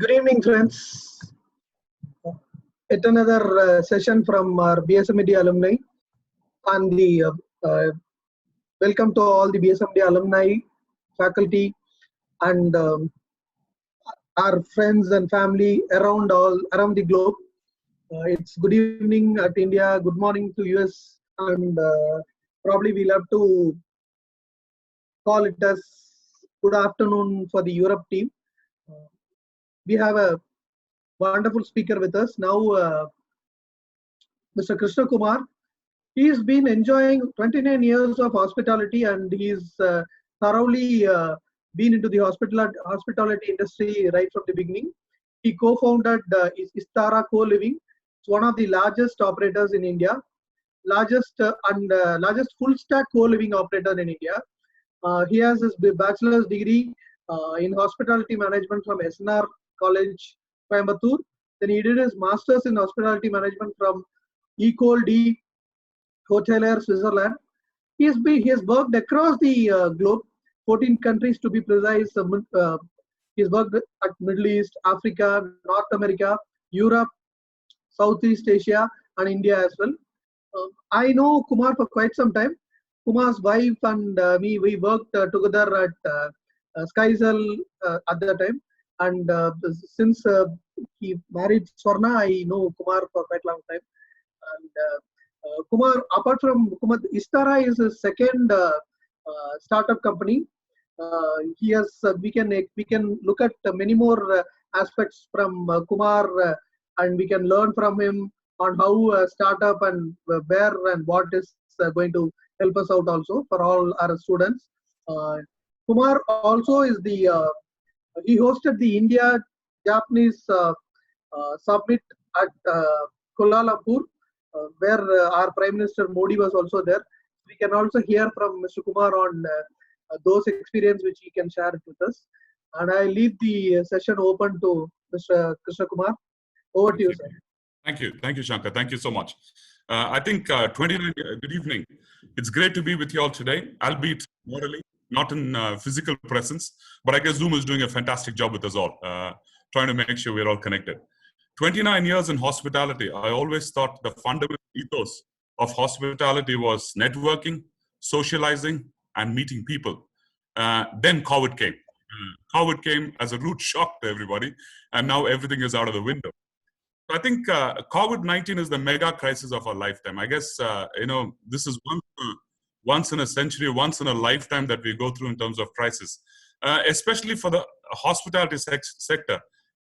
Good evening, friends. Yet another session from our BSMD alumni. And welcome to all the BSMD alumni, faculty, and our friends and family around the globe. It's good evening at India, good morning to US, and probably we'll have to call it as good afternoon for the Europe team. We have a wonderful speaker with us now, Mr. Krishna Kumar. He's been enjoying 29 years of hospitality, and he's thoroughly been into the hospitality industry right from the beginning. He co-founded Istara Co-Living. It's one of the largest operators in India, largest full stack co-living operator in India. He has his bachelor's degree in hospitality management from SNR College, Coimbatore. Then he did his master's in hospitality management from Ecole de Hotelier, Switzerland. He has worked across the globe, 14 countries to be precise. He's worked at Middle East, Africa, North America, Europe, Southeast Asia, and India as well. I know Kumar for quite some time. Kumar's wife and me, we worked together at Skycell at that time. And since he married Swarna, I know Kumar for quite a long time. And Kumar, apart from Kumar, Istara is his second startup company. He has we can look at many more aspects from Kumar, and we can learn from him on how startup and where and what is going to help us out also for all our students. Kumar also is he hosted the India-Japanese summit at Kuala Lumpur, where our Prime Minister Modi was also there. We can also hear from Mr. Kumar on those experiences which he can share with us. And I leave the session open to Mr. Krishna Kumar. Over to you, sir. Thank you, Shankar. Thank you so much. I think 29. Good evening. It's great to be with you all today, albeit morally, not in physical presence, but I guess Zoom is doing a fantastic job with us all, trying to make sure we're all connected. 29 years in hospitality, I always thought the fundamental ethos of hospitality was networking, socializing, and meeting people. Then COVID came. COVID came as a rude shock to everybody, and now everything is out of the window. So I think COVID-19 is the mega crisis of our lifetime. I guess, this is once in a century, once in a lifetime that we go through in terms of crisis, especially for the hospitality sector.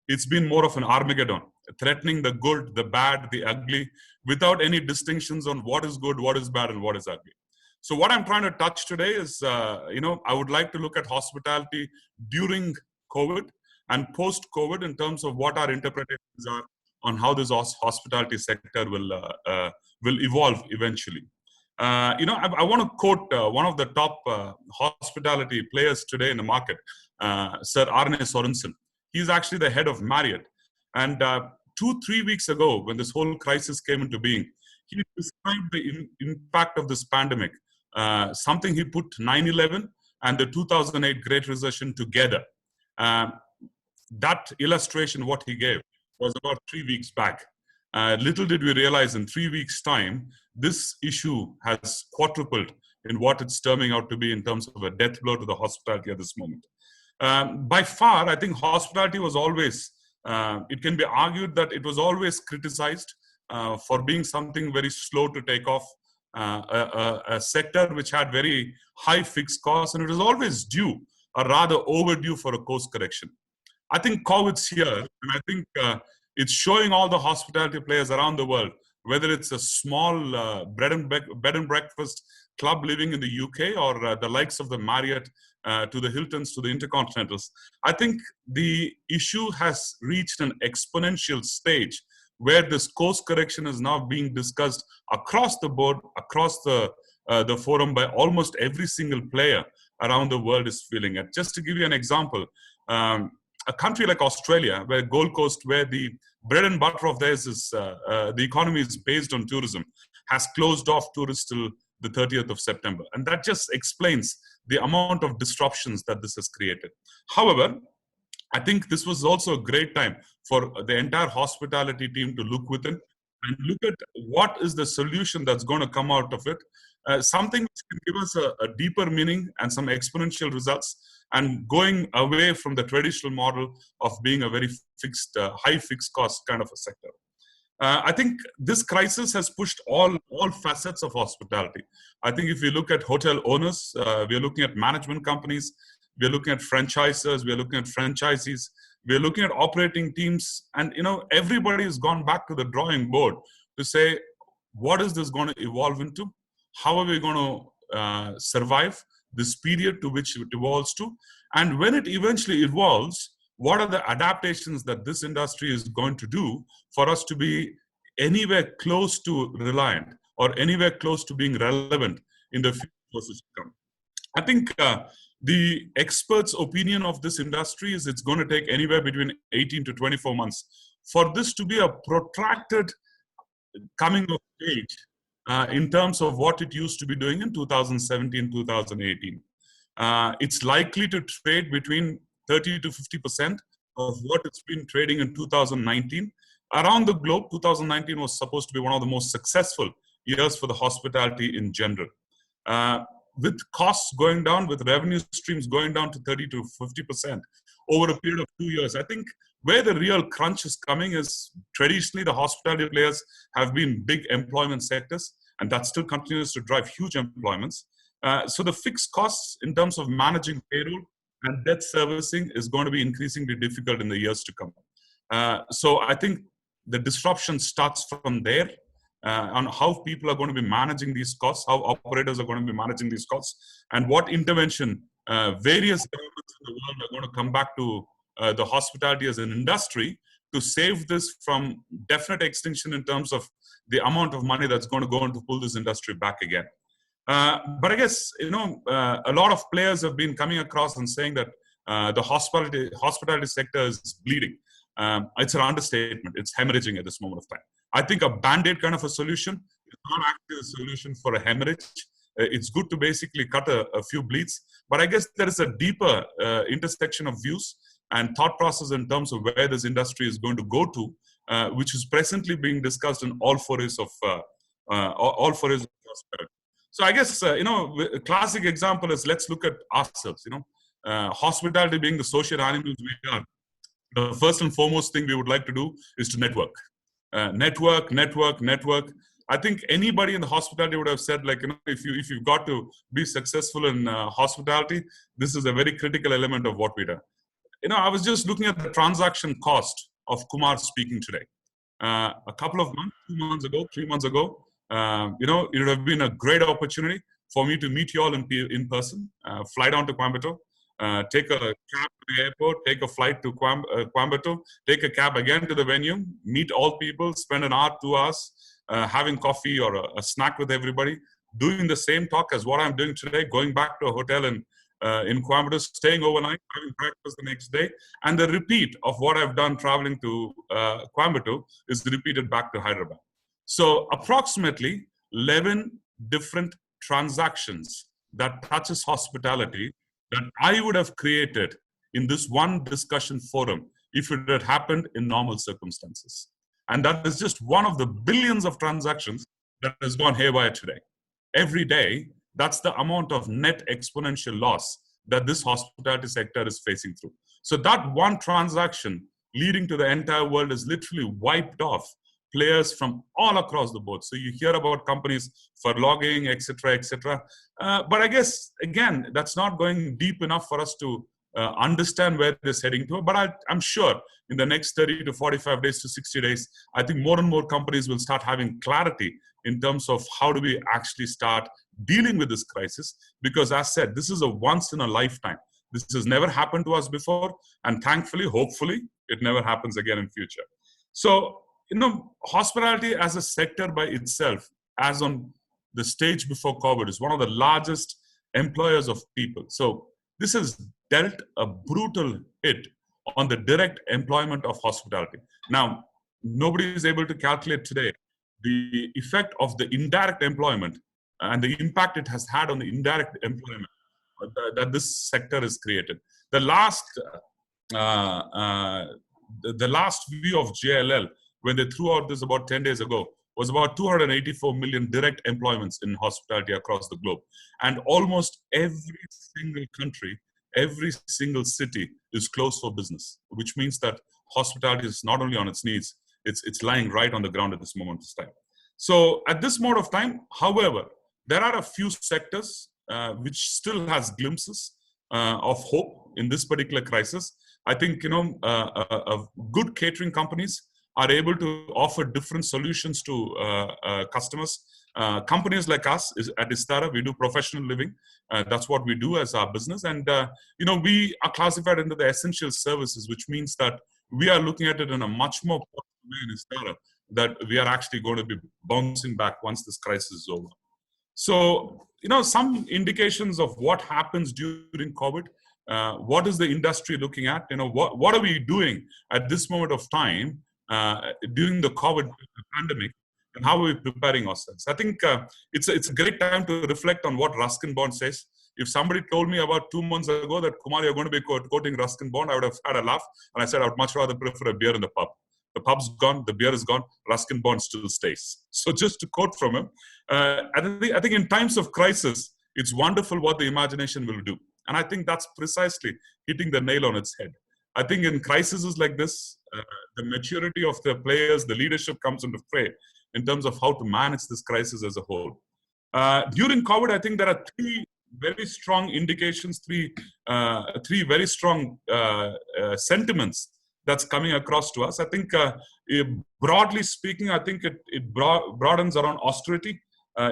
It's been more of an Armageddon, threatening the good, the bad, the ugly, without any distinctions on what is good, what is bad, and what is ugly. So what I'm trying to touch today is, I would like to look at hospitality during COVID and post-COVID in terms of what our interpretations are on how this hospitality sector will evolve eventually. I want to quote one of the top hospitality players today in the market, Sir Arne Sorensen. He's actually the head of Marriott. And 2-3 weeks ago, when this whole crisis came into being, he described the impact of this pandemic, something he put 9/11 and the 2008 Great Recession together. That illustration, what he gave, was about 3 weeks back. Little did we realize in 3 weeks' time, this issue has quadrupled in what it's turning out to be in terms of a death blow to the hospitality at this moment. By far, I think hospitality was always, it can be argued that it was always criticized for being something very slow to take off, a sector which had very high fixed costs, and it was always due, or rather overdue, for a course correction. I think COVID's here, and I think it's showing all the hospitality players around the world, whether it's a small bed and breakfast club living in the UK or the likes of the Marriott, to the Hiltons, to the Intercontinentals. I think the issue has reached an exponential stage where this course correction is now being discussed across the board, across the forum, by almost every single player around the world is feeling it. Just to give you an example, a country like Australia, where Gold Coast, where the bread and butter of theirs is, the economy is based on tourism, has closed off tourists till the 30th of September. And that just explains the amount of disruptions that this has created. However, I think this was also a great time for the entire hospitality team to look within and look at what is the solution that's going to come out of it. Something which can give us a deeper meaning and some exponential results, and going away from the traditional model of being a very fixed, high fixed cost kind of a sector. I think this crisis has pushed all facets of hospitality. I think if we look at hotel owners, we are looking at management companies, we are looking at franchisors, we are looking at franchisees, we are looking at operating teams, and everybody has gone back to the drawing board to say, what is this going to evolve into? How are we going to survive this period to which it evolves to? And when it eventually evolves, what are the adaptations that this industry is going to do for us to be anywhere close to reliant or anywhere close to being relevant in the future to come? I think the experts' opinion of this industry is it's going to take anywhere between 18 to 24 months for this to be a protracted coming of age in terms of what it used to be doing in 2017, 2018. It's likely to trade between 30 to 50% of what it's been trading in 2019. Around the globe, 2019 was supposed to be one of the most successful years for the hospitality in general. With costs going down, with revenue streams going down to 30 to 50% over a period of 2 years, I think where the real crunch is coming is traditionally the hospitality players have been big employment sectors, and that still continues to drive huge employments. So the fixed costs in terms of managing payroll and debt servicing is going to be increasingly difficult in the years to come. So I think the disruption starts from there on how people are going to be managing these costs, how operators are going to be managing these costs, and what intervention various governments in the world are going to come back to the hospitality as an industry to save this from definite extinction in terms of the amount of money that's going to go on to pull this industry back again. But I guess, a lot of players have been coming across and saying that the hospitality sector is bleeding. It's an understatement. It's hemorrhaging at this moment of time. I think a Band-Aid kind of a solution is not actually a solution for a hemorrhage. It's good to basically cut a few bleeds. But I guess there is a deeper intersection of views and thought process in terms of where this industry is going to go to, which is presently being discussed in all forays of hospitality. So I guess, a classic example is, let's look at ourselves. Hospitality being the social animals we are, the first and foremost thing we would like to do is to network. Network. I think anybody in the hospitality would have said, if you've got to be successful in hospitality, this is a very critical element of what we do. I was just looking at the transaction cost of Kumar speaking today. A couple of months, 2 months ago, 3 months ago, it would have been a great opportunity for me to meet you all in person, fly down to Coimbatore, take a cab to the airport, take a flight to Coimbatore, take a cab again to the venue, meet all people, spend an hour, 2 hours, having coffee or a snack with everybody, doing the same talk as what I'm doing today, going back to a hotel in Coimbatore, staying overnight, having breakfast the next day, and the repeat of what I've done traveling to Coimbatore is repeated back to Hyderabad. So approximately 11 different transactions that touches hospitality that I would have created in this one discussion forum if it had happened in normal circumstances. And that is just one of the billions of transactions that has gone haywire today. Every day, that's the amount of net exponential loss that this hospitality sector is facing through. So that one transaction leading to the entire world is literally wiped off players from all across the board. So you hear about companies for logging, etc., etc. But I guess, again, that's not going deep enough for us to understand where this is heading to. But I'm sure in the next 30 to 45 days to 60 days, I think more and more companies will start having clarity in terms of how do we actually start dealing with this crisis. Because as said, this is a once in a lifetime. This has never happened to us before. And thankfully, hopefully, it never happens again in future. So, hospitality as a sector by itself, as on the stage before COVID, is one of the largest employers of people. So this has dealt a brutal hit on the direct employment of hospitality. Now, nobody is able to calculate today the effect of the indirect employment and the impact it has had on the indirect employment that this sector has created. The last the last view of JLL, when they threw out this about 10 days ago, was about 284 million direct employments in hospitality across the globe. And almost every single country, every single city is closed for business, which means that hospitality is not only on its knees, it's lying right on the ground at this moment of time. So at this moment of time, however, there are a few sectors which still has glimpses of hope in this particular crisis. I think, good catering companies are able to offer different solutions to customers. Companies like us at Istara, we do professional living. That's what we do as our business. And, we are classified into the essential services, which means that we are looking at it in a much more positive way in Istara, that we are actually going to be bouncing back once this crisis is over. So, some indications of what happens during COVID. What is the industry looking at? What are we doing at this moment of time during the COVID pandemic, and how are we preparing ourselves? I think it's a great time to reflect on what Ruskin Bond says. If somebody told me about 2 months ago that, Kumar, you're going to be quoting Ruskin Bond, I would have had a laugh, and I said I would much rather prefer a beer in the pub. The pub's gone, the beer is gone, Ruskin Bond still stays. So just to quote from him, I think in times of crisis, it's wonderful what the imagination will do. And I think that's precisely hitting the nail on its head. I think in crises like this, the maturity of the players, the leadership comes into play in terms of how to manage this crisis as a whole. During COVID, I think there are three very strong indications, three very strong sentiments that's coming across to us. I think broadly speaking, I think it broadens around austerity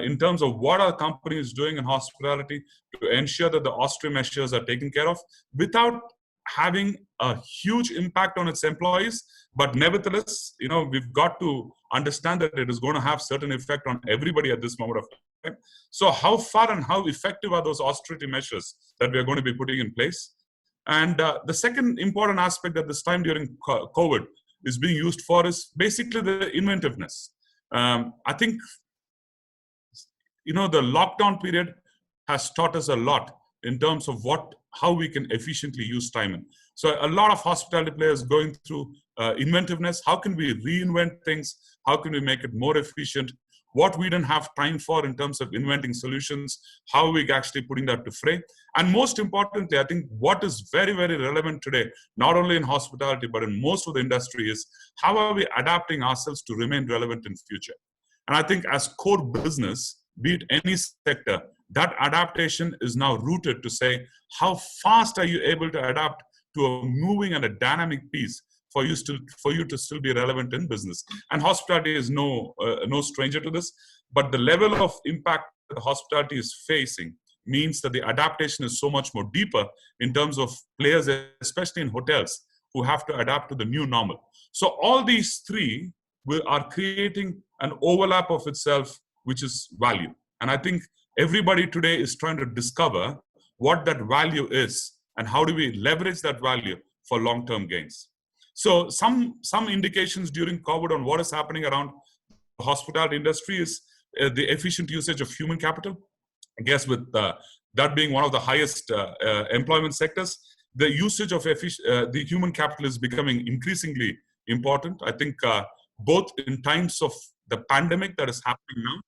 in terms of what our company is doing in hospitality to ensure that the austerity measures are taken care of without having a huge impact on its employees. But nevertheless, we've got to understand that it is going to have certain effect on everybody at this moment of time. So how far and how effective are those austerity measures that we are going to be putting in place? And the second important aspect at this time during COVID is being used for is basically the inventiveness. I think, the lockdown period has taught us a lot in terms of how we can efficiently use time in. So a lot of hospitality players going through inventiveness. How can we reinvent things? How can we make it more efficient? What we didn't have time for in terms of inventing solutions, how are we actually putting that to fray? And most importantly, I think what is very, very relevant today, not only in hospitality, but in most of the industry is how are we adapting ourselves to remain relevant in future? And I think as core business, be it any sector, that adaptation is now rooted to say, how fast are you able to adapt to a moving and a dynamic piece for you to still be relevant in business? And hospitality is no stranger to this, but the level of impact that the hospitality is facing means that the adaptation is so much more deeper in terms of players, especially in hotels, who have to adapt to the new normal. So all these three are creating an overlap of itself, which is value. And I think everybody today is trying to discover what that value is and how do we leverage that value for long-term gains. So some indications during COVID on what is happening around the hospitality industry is the efficient usage of human capital. I guess with that being one of the highest employment sectors, the usage of the human capital is becoming increasingly important. I think both in times of the pandemic that is happening now,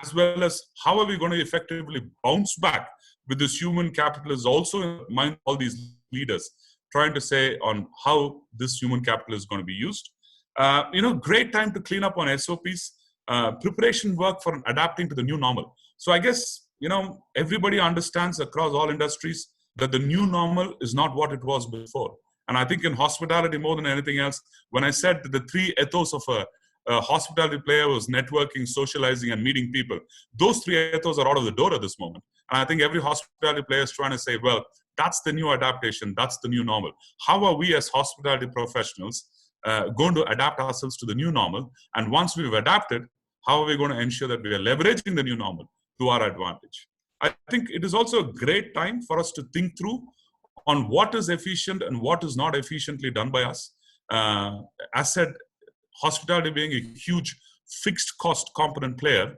as well as how are we going to effectively bounce back with this human capital is also in mind all these leaders trying to say on how this human capital is going to be used. Great time to clean up on SOPs, preparation work for adapting to the new normal. So I guess, everybody understands across all industries that the new normal is not what it was before. And I think in hospitality more than anything else, when I said that the three ethos of a hospitality player was networking, socializing, and meeting people, those three ethos are out of the door at this moment. And I think every hospitality player is trying to say, well, that's the new adaptation, that's the new normal. How are we as hospitality professionals going to adapt ourselves to the new normal? And once we've adapted, how are we going to ensure that we are leveraging the new normal to our advantage? I think it is also a great time for us to think through on what is efficient and what is not efficiently done by us. As said, hospitality being a huge fixed cost component player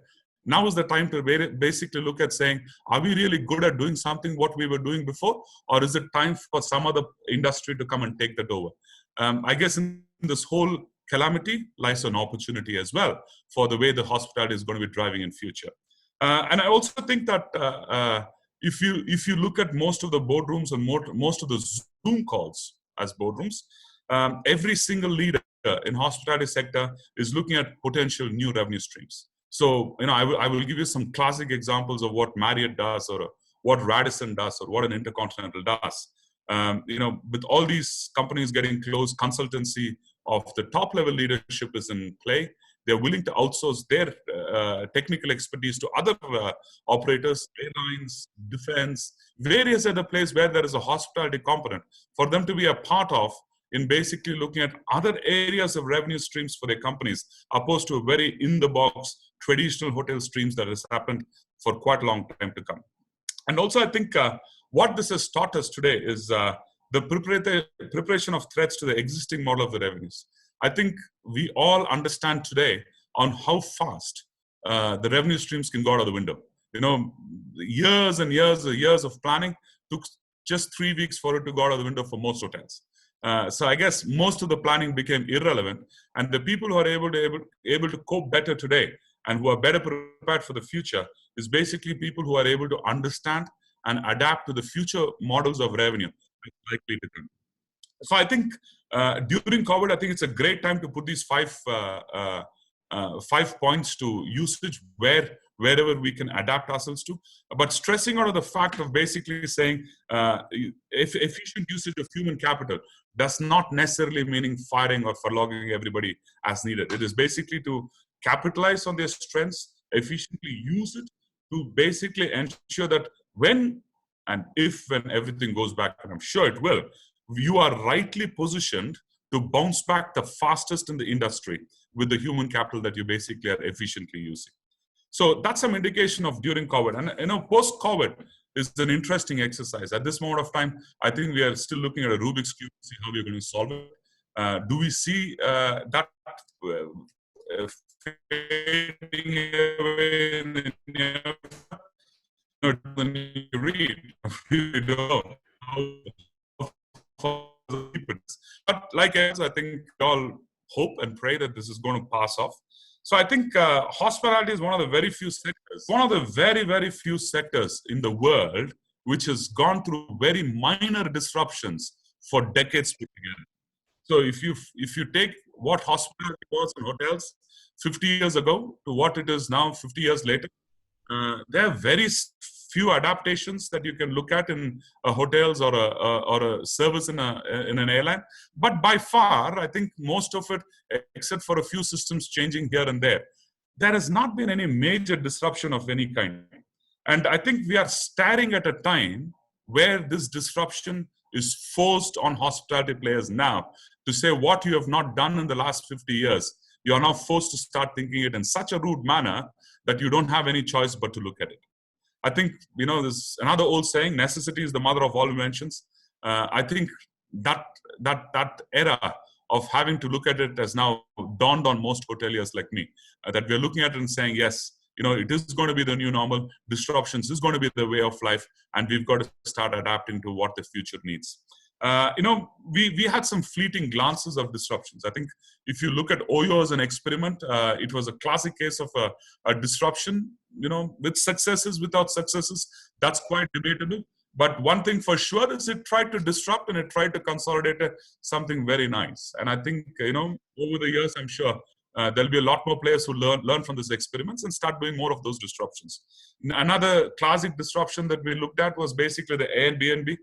now is the time to basically look at saying, are we really good at doing something what we were doing before? Or is it time for some other industry to come and take that over? I guess in this whole calamity lies an opportunity as well for the way the hospitality is going to be driving in future. And I also think that if you look at most of the boardrooms and most of the Zoom calls as boardrooms, every single leader in hospitality sector is looking at potential new revenue streams. So, I will give you some classic examples of what Marriott does, or what Radisson does, or what an Intercontinental does. With all these companies getting closed, consultancy of the top level leadership is in play. They're willing to outsource their technical expertise to other operators, airlines, defense, various other places where there is a hospitality component for them to be a part of, in basically looking at other areas of revenue streams for their companies, opposed to a very in-the-box traditional hotel streams that has happened for quite a long time to come. And also, I think what this has taught us today is the preparation of threats to the existing model of the revenues. I think we all understand today on how fast the revenue streams can go out of the window. Years and years of planning took just 3 weeks for it to go out of the window for most hotels. So I guess most of the planning became irrelevant, and the people who are able to cope better today and who are better prepared for the future is basically people who are able to understand and adapt to the future models of revenue likely to come. So I think during COVID, I think it's a great time to put these 5 points to usage wherever we can adapt ourselves to, but stressing out of the fact of basically saying efficient usage of human capital does not necessarily meaning firing or furloughing everybody as needed. It is basically to capitalize on their strengths, efficiently use it to basically ensure that when everything goes back, and I'm sure it will, you are rightly positioned to bounce back the fastest in the industry with the human capital that you basically are efficiently using. So that's some indication of during COVID. And post-COVID is an interesting exercise. At this moment of time, I think we are still looking at a Rubik's Cube to see how we're going to solve it. Do we see that fading away in the when you read, you don't know. But like else, I think we all hope and pray that this is going to pass off. So I think hospitality is one of the very few sectors in the world which has gone through very minor disruptions for decades put together. So if you take what hospitality was in hotels 50 years ago to what it is now 50 years later, there are very few adaptations that you can look at in hotels or a service in an airline. But by far, I think most of it, except for a few systems changing here and there has not been any major disruption of any kind. And I think we are staring at a time where this disruption is forced on hospitality players now to say what you have not done in the last 50 years. You are now forced to start thinking it in such a rude manner that you don't have any choice but to look at it. I think, there's another old saying, necessity is the mother of all inventions. I think that era of having to look at it has now dawned on most hoteliers like me, that we're looking at it and saying, yes, it is going to be the new normal. Disruptions is going to be the way of life, and we've got to start adapting to what the future needs. We had some fleeting glances of disruptions. I think if you look at Oyo as an experiment, it was a classic case of a disruption, with successes, without successes. That's quite debatable. But one thing for sure is it tried to disrupt and it tried to consolidate something very nice. And I think, over the years, I'm sure there'll be a lot more players who learn from these experiments and start doing more of those disruptions. Another classic disruption that we looked at was basically the Airbnb.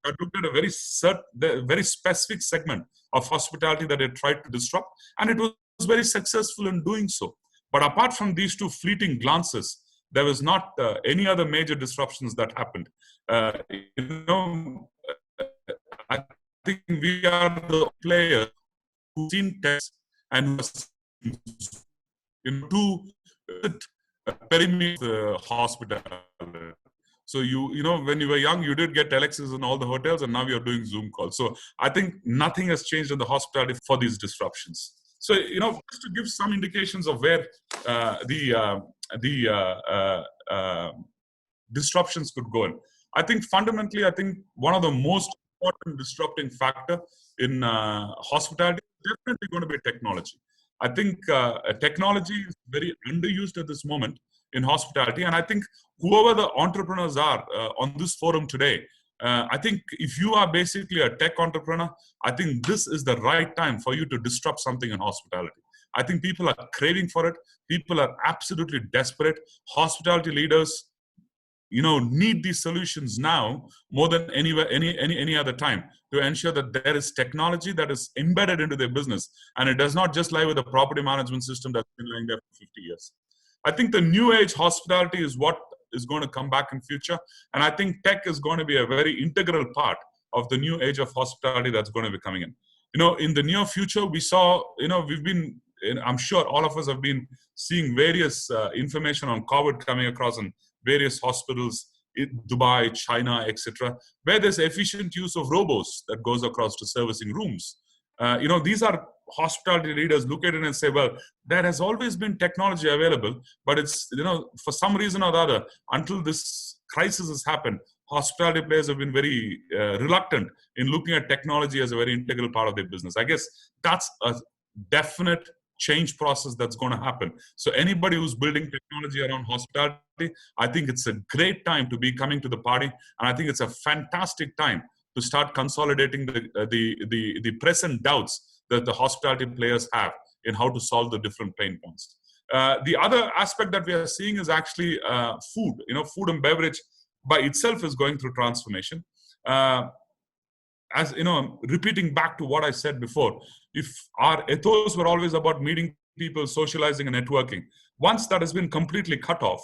I looked at a very specific segment of hospitality that it tried to disrupt, and it was very successful in doing so. But apart from these two fleeting glances, there was not any other major disruptions that happened. I think we are the player who've seen tests and to perimeter hospital. So when you were young, you did get telexes in all the hotels, and now you're doing Zoom calls. So I think nothing has changed in the hospitality for these disruptions. So just to give some indications of where the disruptions could go in. I think fundamentally, I think one of the most important disrupting factor in hospitality is definitely going to be technology. I think technology is very underused at this moment in hospitality, and I think whoever the entrepreneurs are on this forum today, I think if you are basically a tech entrepreneur, I think this is the right time for you to disrupt something in hospitality. I think people are craving for it. People are absolutely desperate. Hospitality leaders, need these solutions now more than any other time to ensure that there is technology that is embedded into their business, and it does not just lie with a property management system that's been lying there for 50 years. I think the new age hospitality is what is going to come back in future, and I think tech is going to be a very integral part of the new age of hospitality that's going to be coming in. In the near future, we saw, we've been, I'm sure all of us have been seeing various information on COVID coming across in various hospitals in Dubai, China, etc., where there's efficient use of robots that goes across to servicing rooms. These are hospitality leaders look at it and say, well, there has always been technology available, but it's, for some reason or the other, until this crisis has happened, hospitality players have been very reluctant in looking at technology as a very integral part of their business. I guess that's a definite change process that's going to happen. So anybody who's building technology around hospitality, I think it's a great time to be coming to the party, and I think it's a fantastic time to start consolidating the present doubts that the hospitality players have in how to solve the different pain points. The other aspect that we are seeing is actually food. Food and beverage by itself is going through transformation. As repeating back to what I said before, if our ethos were always about meeting people, socializing and networking, once that has been completely cut off,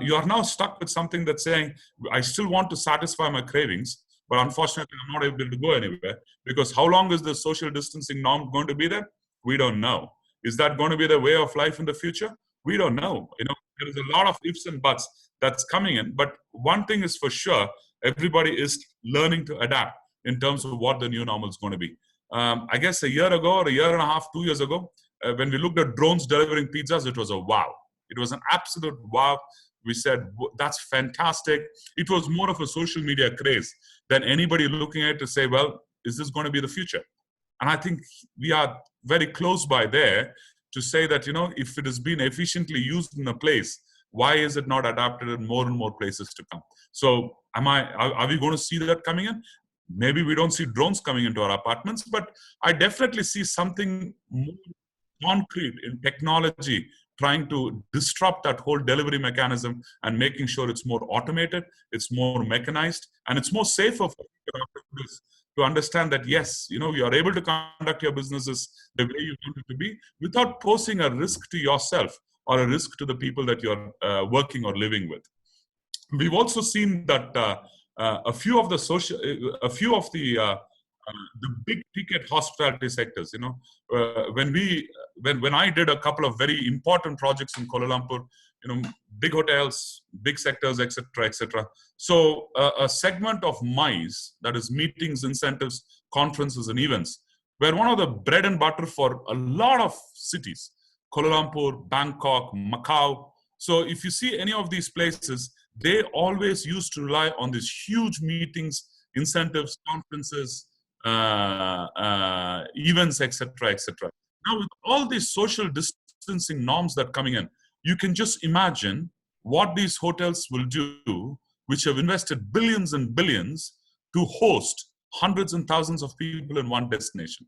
you are now stuck with something that's saying, I still want to satisfy my cravings, but unfortunately I'm not able to go anywhere, because how long is the social distancing norm going to be there? We don't know. Is that going to be the way of life in the future? We don't know. There is a lot of ifs and buts that's coming in, but one thing is for sure, everybody is learning to adapt in terms of what the new normal is going to be. I guess a year ago or a year and a half, 2 years ago, when we looked at drones delivering pizzas, it was a wow. It was an absolute wow. We said, that's fantastic. It was more of a social media craze than anybody looking at it to say, well, is this going to be the future? And I think we are very close by there to say that, if it has been efficiently used in a place, why is it not adapted in more and more places to come? So are we going to see that coming in? Maybe we don't see drones coming into our apartments, but I definitely see something more concrete in technology trying to disrupt that whole delivery mechanism and making sure it's more automated, it's more mechanized, and it's more safer for people to understand that, yes, you are able to conduct your businesses the way you want it to be without posing a risk to yourself or a risk to the people that you're working or living with. We've also seen that a few of the big ticket hospitality sectors, when I did a couple of very important projects in Kuala Lumpur, big hotels, big sectors, etc. So a segment of MICE, that is meetings, incentives, conferences and events, were one of the bread and butter for a lot of cities, Kuala Lumpur, Bangkok, Macau. So if you see any of these places, they always used to rely on these huge meetings, incentives, conferences, events, etc. Now, with all these social distancing norms that are coming in, you can just imagine what these hotels will do, which have invested billions and billions to host hundreds and thousands of people in one destination.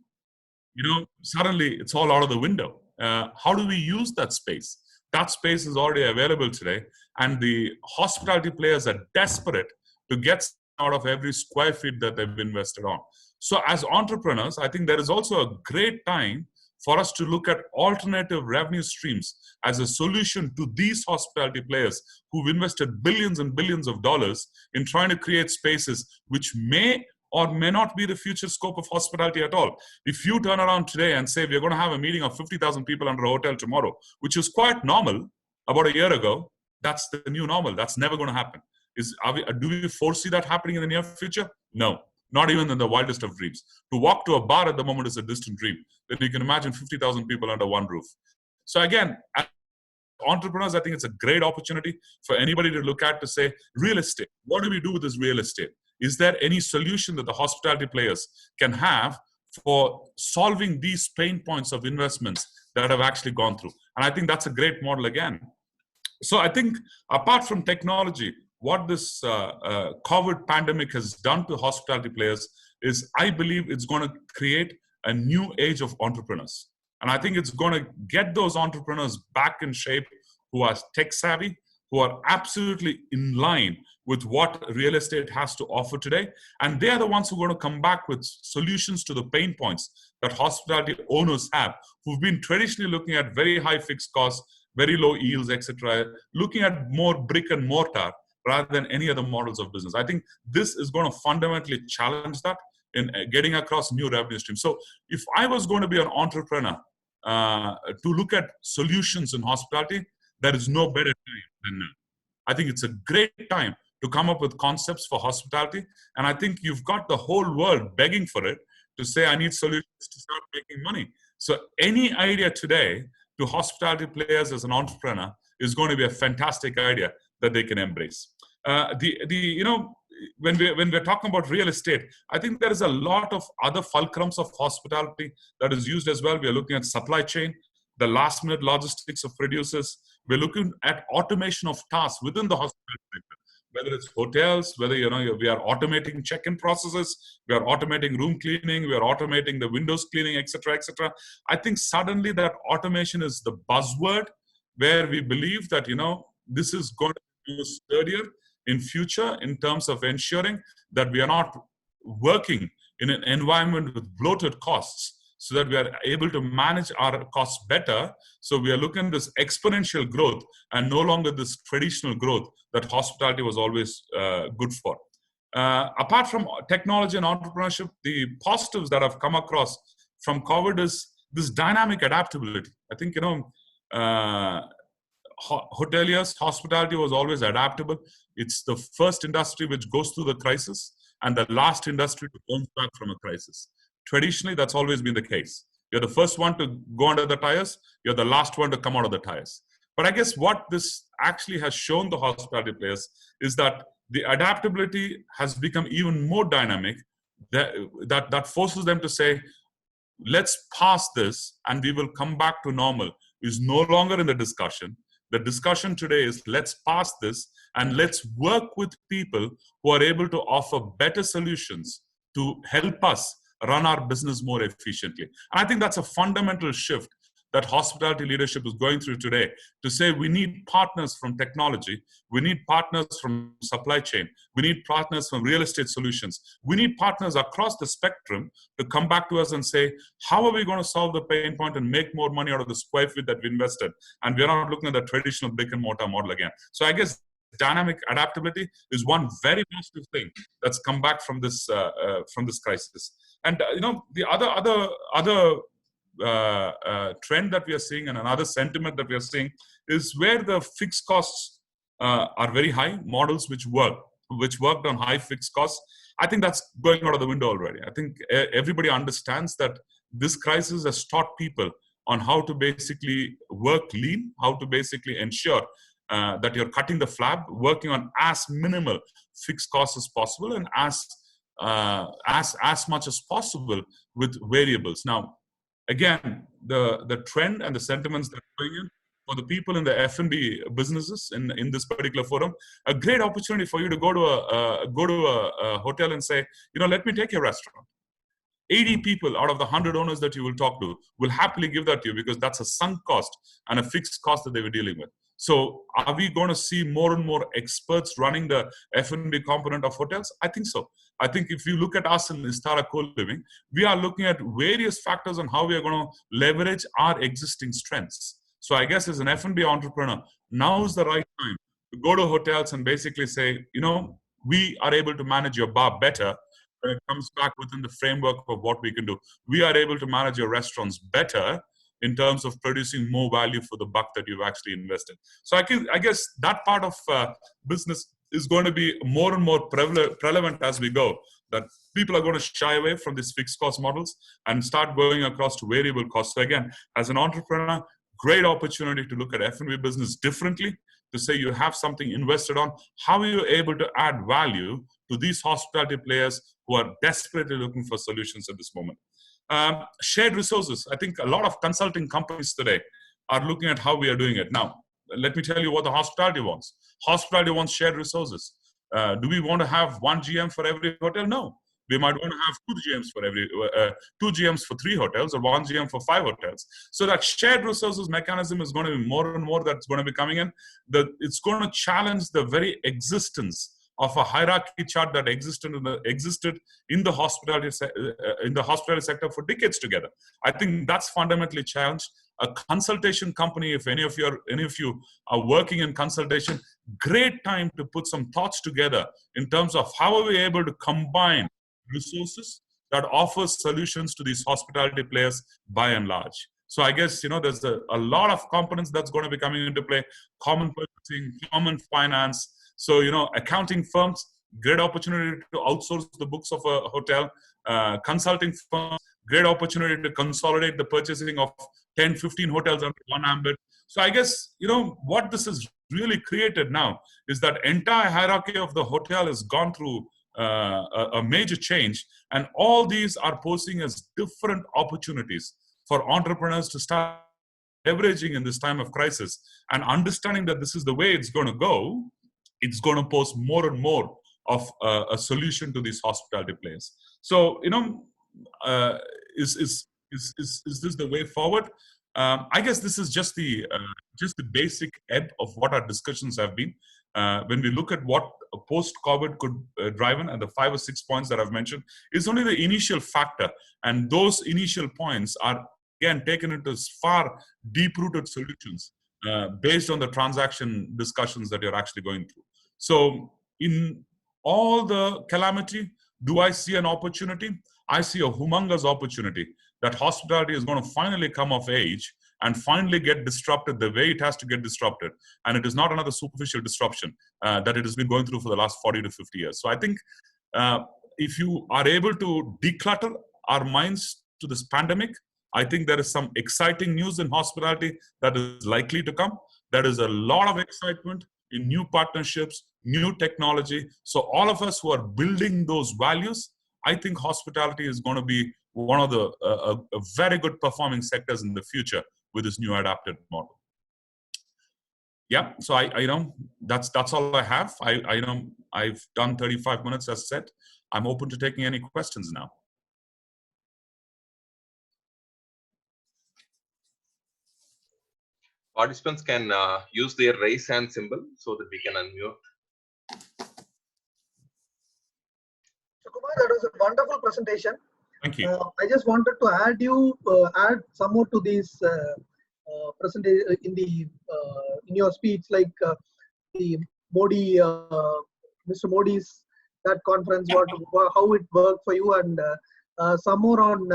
Suddenly it's all out of the window. How do we use that space? That space is already available today, and the hospitality players are desperate to get out of every square feet that they've invested on. So as entrepreneurs, I think there is also a great time for us to look at alternative revenue streams as a solution to these hospitality players who've invested billions and billions of dollars in trying to create spaces which may or may not be the future scope of hospitality at all. If you turn around today and say, we're going to have a meeting of 50,000 people under a hotel tomorrow, which is quite normal about a year ago, that's the new normal. That's never going to happen. Do we foresee that happening in the near future? No, not even in the wildest of dreams. To walk to a bar at the moment is a distant dream. Then you can imagine 50,000 people under one roof. So again, entrepreneurs, I think it's a great opportunity for anybody to look at to say, real estate, what do we do with this real estate? Is there any solution that the hospitality players can have for solving these pain points of investments that have actually gone through? And I think that's a great model again. So I think apart from technology, what this COVID pandemic has done to hospitality players is, I believe it's going to create a new age of entrepreneurs. And I think it's going to get those entrepreneurs back in shape who are tech savvy, who are absolutely in line with what real estate has to offer today. And they are the ones who are going to come back with solutions to the pain points that hospitality owners have, who've been traditionally looking at very high fixed costs, very low yields, etc., looking at more brick and mortar rather than any other models of business. I think this is going to fundamentally challenge that in getting across new revenue streams. So if I was going to be an entrepreneur to look at solutions in hospitality, there is no better time than now. I think it's a great time to come up with concepts for hospitality. And I think you've got the whole world begging for it to say, I need solutions to start making money. So any idea today to hospitality players as an entrepreneur is going to be a fantastic idea that they can embrace. When we're talking about real estate, I think there is a lot of other fulcrums of hospitality that is used as well. We are looking at supply chain, the last minute logistics of producers. We're looking at automation of tasks within the hospitality sector, whether it's hotels, whether we are automating check-in processes, we are automating room cleaning, we are automating the windows cleaning, etc., etc. I think suddenly that automation is the buzzword where we believe that this is going to be sturdier in future in terms of ensuring that we are not working in an environment with bloated costs, so that we are able to manage our costs better. So we are looking at this exponential growth and no longer this traditional growth that hospitality was always good for. Apart from technology and entrepreneurship, the positives that have come across from COVID is this dynamic adaptability. I think, hoteliers, hospitality was always adaptable. It's the first industry which goes through the crisis and the last industry to bounce back from a crisis. Traditionally, that's always been the case. You're the first one to go under the tires. You're the last one to come out of the tires. But I guess what this actually has shown the hospitality players is that the adaptability has become even more dynamic, that forces them to say, let's pass this and we will come back to normal, is no longer in the discussion. The discussion today is, let's pass this and let's work with people who are able to offer better solutions to help us run our business more efficiently. And I think that's a fundamental shift that hospitality leadership is going through today, to say we need partners from technology, we need partners from supply chain, we need partners from real estate solutions, we need partners across the spectrum to come back to us and say, how are we going to solve the pain point and make more money out of the square feet that we invested? And we're not looking at the traditional brick and mortar model again. So I guess dynamic adaptability is one very positive thing that's come back from this crisis. And the other trend that we are seeing, and another sentiment that we are seeing, is where the fixed costs are very high. Models which worked on high fixed costs, I think that's going out of the window already. I think everybody understands that this crisis has taught people on how to basically work lean, how to basically ensure that you're cutting the flab, working on as minimal fixed costs as possible, and as much as possible with variables. Now, again, the trend and the sentiments that are going in for the people in the F&B businesses in this particular forum, a great opportunity for you to go to a hotel and say, let me take your restaurant. 80 people out of the 100 owners that you will talk to will happily give that to you, because that's a sunk cost and a fixed cost that they were dealing with. So are we going to see more and more experts running the F&B component of hotels? I think so. I think if you look at us in Istara Co-Living, we are looking at various factors on how we are going to leverage our existing strengths. So I guess as an F&B entrepreneur, now is the right time to go to hotels and basically say, we are able to manage your bar better when it comes back within the framework of what we can do. We are able to manage your restaurants better in terms of producing more value for the buck that you've actually invested. So I guess that part of business is going to be more and more prevalent as we go, that people are going to shy away from these fixed cost models and start going across to variable costs. So again, as an entrepreneur, great opportunity to look at F&B business differently, to say you have something invested on. How are you able to add value to these hospitality players who are desperately looking for solutions at this moment? Shared resources. I think a lot of consulting companies today are looking at how we are doing it. Now, let me tell you what the hospitality wants. Hospitality wants shared resources. Do we want to have one GM for every hotel? No. We might want to have two GMs for 3 hotels, or one GM for 5 hotels. So that shared resources mechanism is going to be more and more that's going to be coming in. It's going to challenge the very existence of a hierarchy chart that existed in the hospitality sector for decades together. I think that's fundamentally challenged. A consultation company, if any of you are working in consultation, great time to put some thoughts together in terms of how are we able to combine resources that offers solutions to these hospitality players by and large. So I guess, there's a lot of components that's going to be coming into play: common purchasing, common finance. So, accounting firms, great opportunity to outsource the books of a hotel. Consulting firms, great opportunity to consolidate the purchasing of 10, 15 hotels under one ambit. So I guess, what this has really created now is that entire hierarchy of the hotel has gone through a major change, and all these are posing as different opportunities for entrepreneurs to start leveraging in this time of crisis, and understanding that this is the way it's going to go. It's going to pose more and more of a solution to these hospitality players. So, is this the way forward? I guess this is just the basic ebb of what our discussions have been. When we look at what a post-COVID could drive in, and the 5 or 6 points that I've mentioned is only the initial factor. And those initial points are, again, taken into far deep-rooted solutions based on the transaction discussions that you're actually going through. So in all the calamity, do I see an opportunity? I see a humongous opportunity that hospitality is going to finally come of age and finally get disrupted the way it has to get disrupted. And it is not another superficial disruption that it has been going through for the last 40 to 50 years. So I think if you are able to declutter our minds to this pandemic, I think there is some exciting news in hospitality that is likely to come. There is a lot of excitement in new partnerships, new technology. So all of us who are building those values, I think hospitality is going to be one of the a very good performing sectors in the future with this new adapted model. Yeah, so that's all I have. I've done 35 minutes, as said. I'm open to taking any questions now. Participants can use their raise hand symbol so that we can unmute. So Kumar, that was a wonderful presentation. Thank you. I just wanted to add some more to this presentation in your speech, like the Modi, Mr. Modi's that conference, how it worked for you, and some more on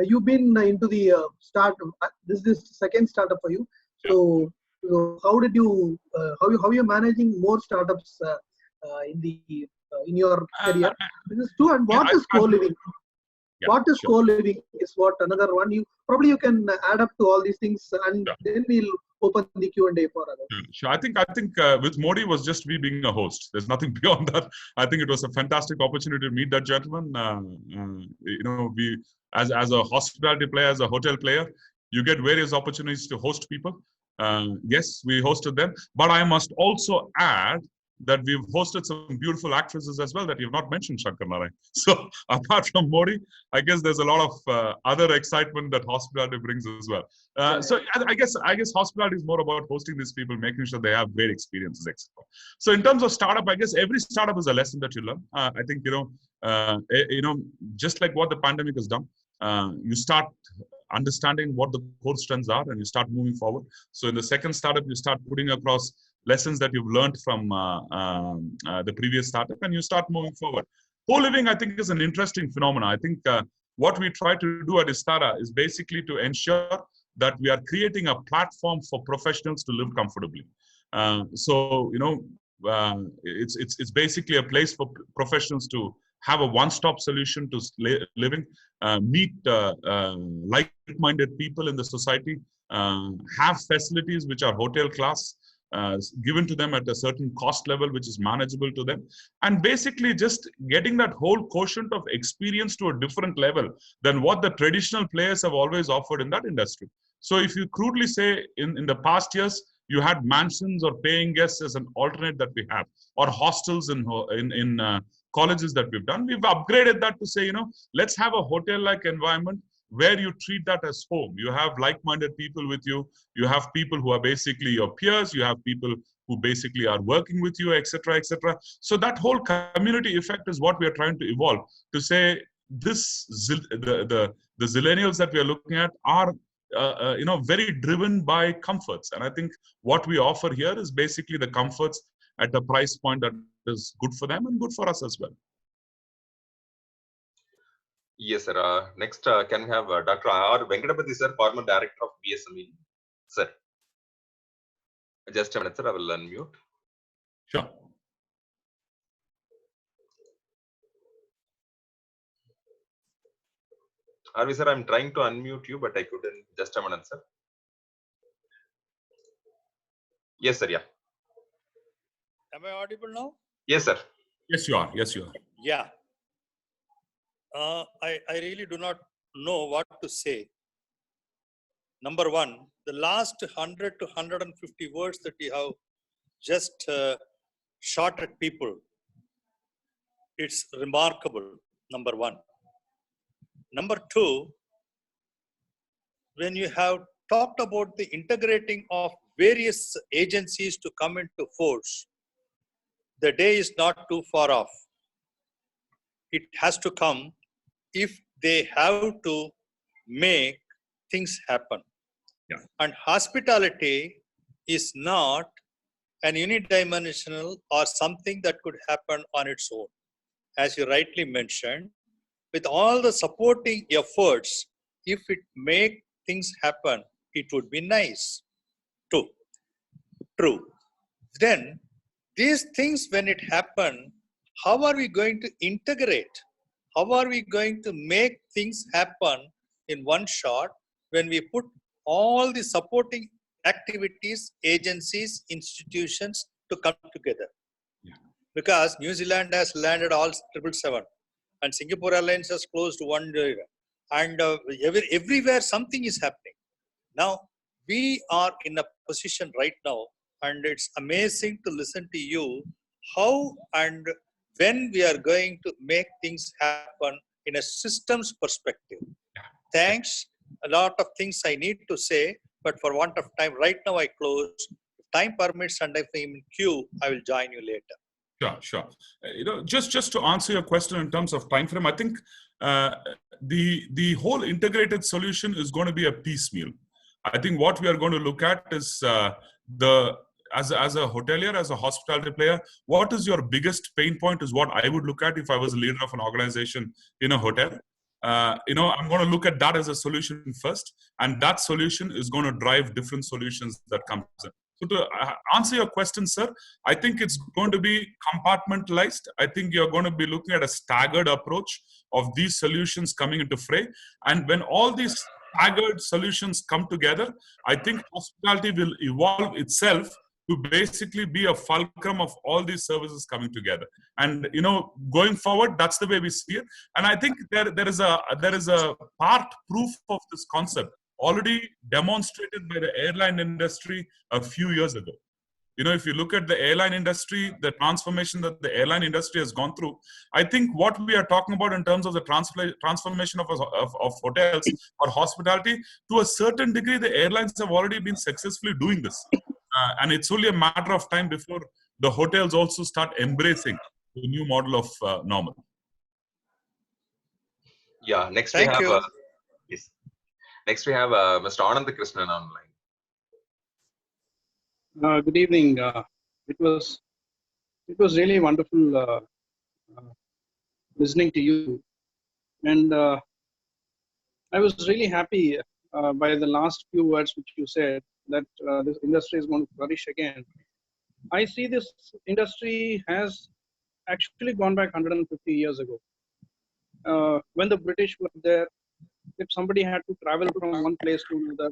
you've been into the startup. This is the second startup for you. So how did you how you managing more startups in your career? This is two. And what is co-living? What is co-living is what another one. You can add up to all these things, and then we'll open the Q&A for others. Sure. I think with Modi was just me being a host. There's nothing beyond that. I think it was a fantastic opportunity to meet that gentleman. We as a hospitality player, as a hotel player, you get various opportunities to host people. Yes, we hosted them, but I must also add that we've hosted some beautiful actresses as well that you've not mentioned, Shankar Narayan. So apart from Modi, I guess there's a lot of other excitement that hospitality brings as well. So I guess hospitality is more about hosting these people, making sure they have great experiences, etc. So in terms of startup, I guess every startup is a lesson that you learn. I think just like what the pandemic has done, you start understanding what the core strengths are, and you start moving forward. So in the second startup, you start putting across lessons that you've learned from the previous startup, and you start moving forward. Co-living, I think, is an interesting phenomenon. I think what we try to do at Istara is basically to ensure that we are creating a platform for professionals to live comfortably. It's basically a place for professionals to have a one-stop solution to living, meet like-minded people in the society, have facilities which are hotel class, given to them at a certain cost level which is manageable to them, and basically just getting that whole quotient of experience to a different level than what the traditional players have always offered in that industry. So if you crudely say in the past years, you had mansions or paying guests as an alternate that we have, or hostels in colleges that we've done. We've upgraded that to say, let's have a hotel-like environment where you treat that as home. You have like-minded people with you. You have people who are basically your peers. You have people who basically are working with you, etc., etc. So that whole community effect is what we are trying to evolve to say the zillennials that we are looking at are very driven by comforts. And I think what we offer here is basically the comforts at a price point that is good for them and good for us as well. Yes, sir. Next, can we have Dr. R. Venkatapati, sir, former director of BSME, sir. Just a minute, sir. I will unmute. Sure. Arvi, sir, I'm trying to unmute you, but I couldn't. Just a minute, sir. Yes, sir. Yeah. Am I audible now? Yes, sir. Yes, you are. Yes, you are. Yeah. I really do not know what to say. Number one, the last 100 to 150 words that you have just shot at people, it's remarkable, number one. Number two, when you have talked about the integrating of various agencies to come into force, the day is not too far off. It has to come if they have to make things happen. Yeah. And hospitality is not an unidimensional or something that could happen on its own. As you rightly mentioned, with all the supporting efforts, if it make things happen, it would be nice. True. Then these things, when it happen, how are we going to integrate? How are we going to make things happen in one shot when we put all the supporting activities, agencies, institutions to come together? Yeah. Because New Zealand has landed all 777 and Singapore Airlines has closed one day, and everywhere something is happening. Now, we are in a position right now, and it's amazing to listen to you how and when we are going to make things happen in a systems perspective. Thanks. A lot of things I need to say, but for want of time, right now I close. If time permits and if I'm in queue, I will join you later. Sure. Just to answer your question in terms of time frame, I think the whole integrated solution is going to be a piecemeal. I think what we are going to look at is as a hotelier, as a hospitality player, what is your biggest pain point is what I would look at if I was a leader of an organization in a hotel. I'm going to look at that as a solution first, and that solution is going to drive different solutions that come in. So to answer your question, sir, I think it's going to be compartmentalized. I think you're going to be looking at a staggered approach of these solutions coming into fray. And when all these staggered solutions come together, I think hospitality will evolve itself to basically be a fulcrum of all these services coming together. And going forward, that's the way we see it. And I think there is a part proof of this concept already demonstrated by the airline industry a few years ago. If you look at the airline industry, the transformation that the airline industry has gone through, I think what we are talking about in terms of the transformation of hotels or hospitality, to a certain degree, the airlines have already been successfully doing this. And it's only a matter of time before the hotels also start embracing the new model of normal. Yeah, next Thank we have you. yes. Next we have Mr. Anand Krishnan online. Good evening. It was really wonderful listening to you, and I was really happy by the last few words which you said, that this industry is going to flourish again. I see this industry has actually gone back 150 years ago. When the British were there, if somebody had to travel from one place to another,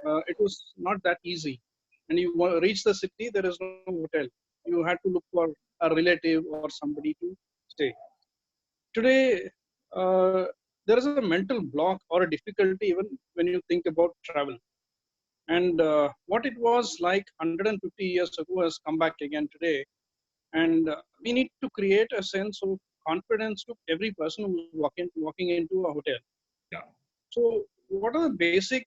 it was not that easy. And you reach the city, there is no hotel. You had to look for a relative or somebody to stay. Today, there is a mental block or a difficulty even when you think about travel. And what it was like 150 years ago has come back again today. And we need to create a sense of confidence to every person who's walking into a hotel. Yeah. So, what are the basic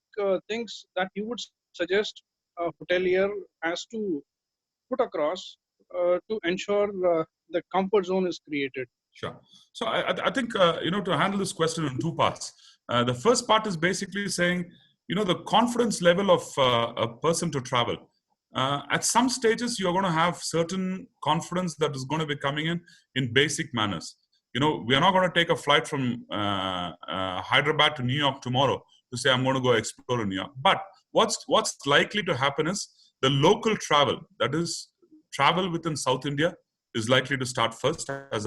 things that you would suggest a hotelier has to put across to ensure the comfort zone is created? Sure. So I think, to handle this question in two parts. The first part is basically saying, the confidence level of a person to travel. At some stages, you're going to have certain confidence that is going to be coming in basic manners. We are not going to take a flight from Hyderabad to New York tomorrow to say, I'm going to go explore in New York. But what's likely to happen is the local travel, that is travel within South India, is likely to start first as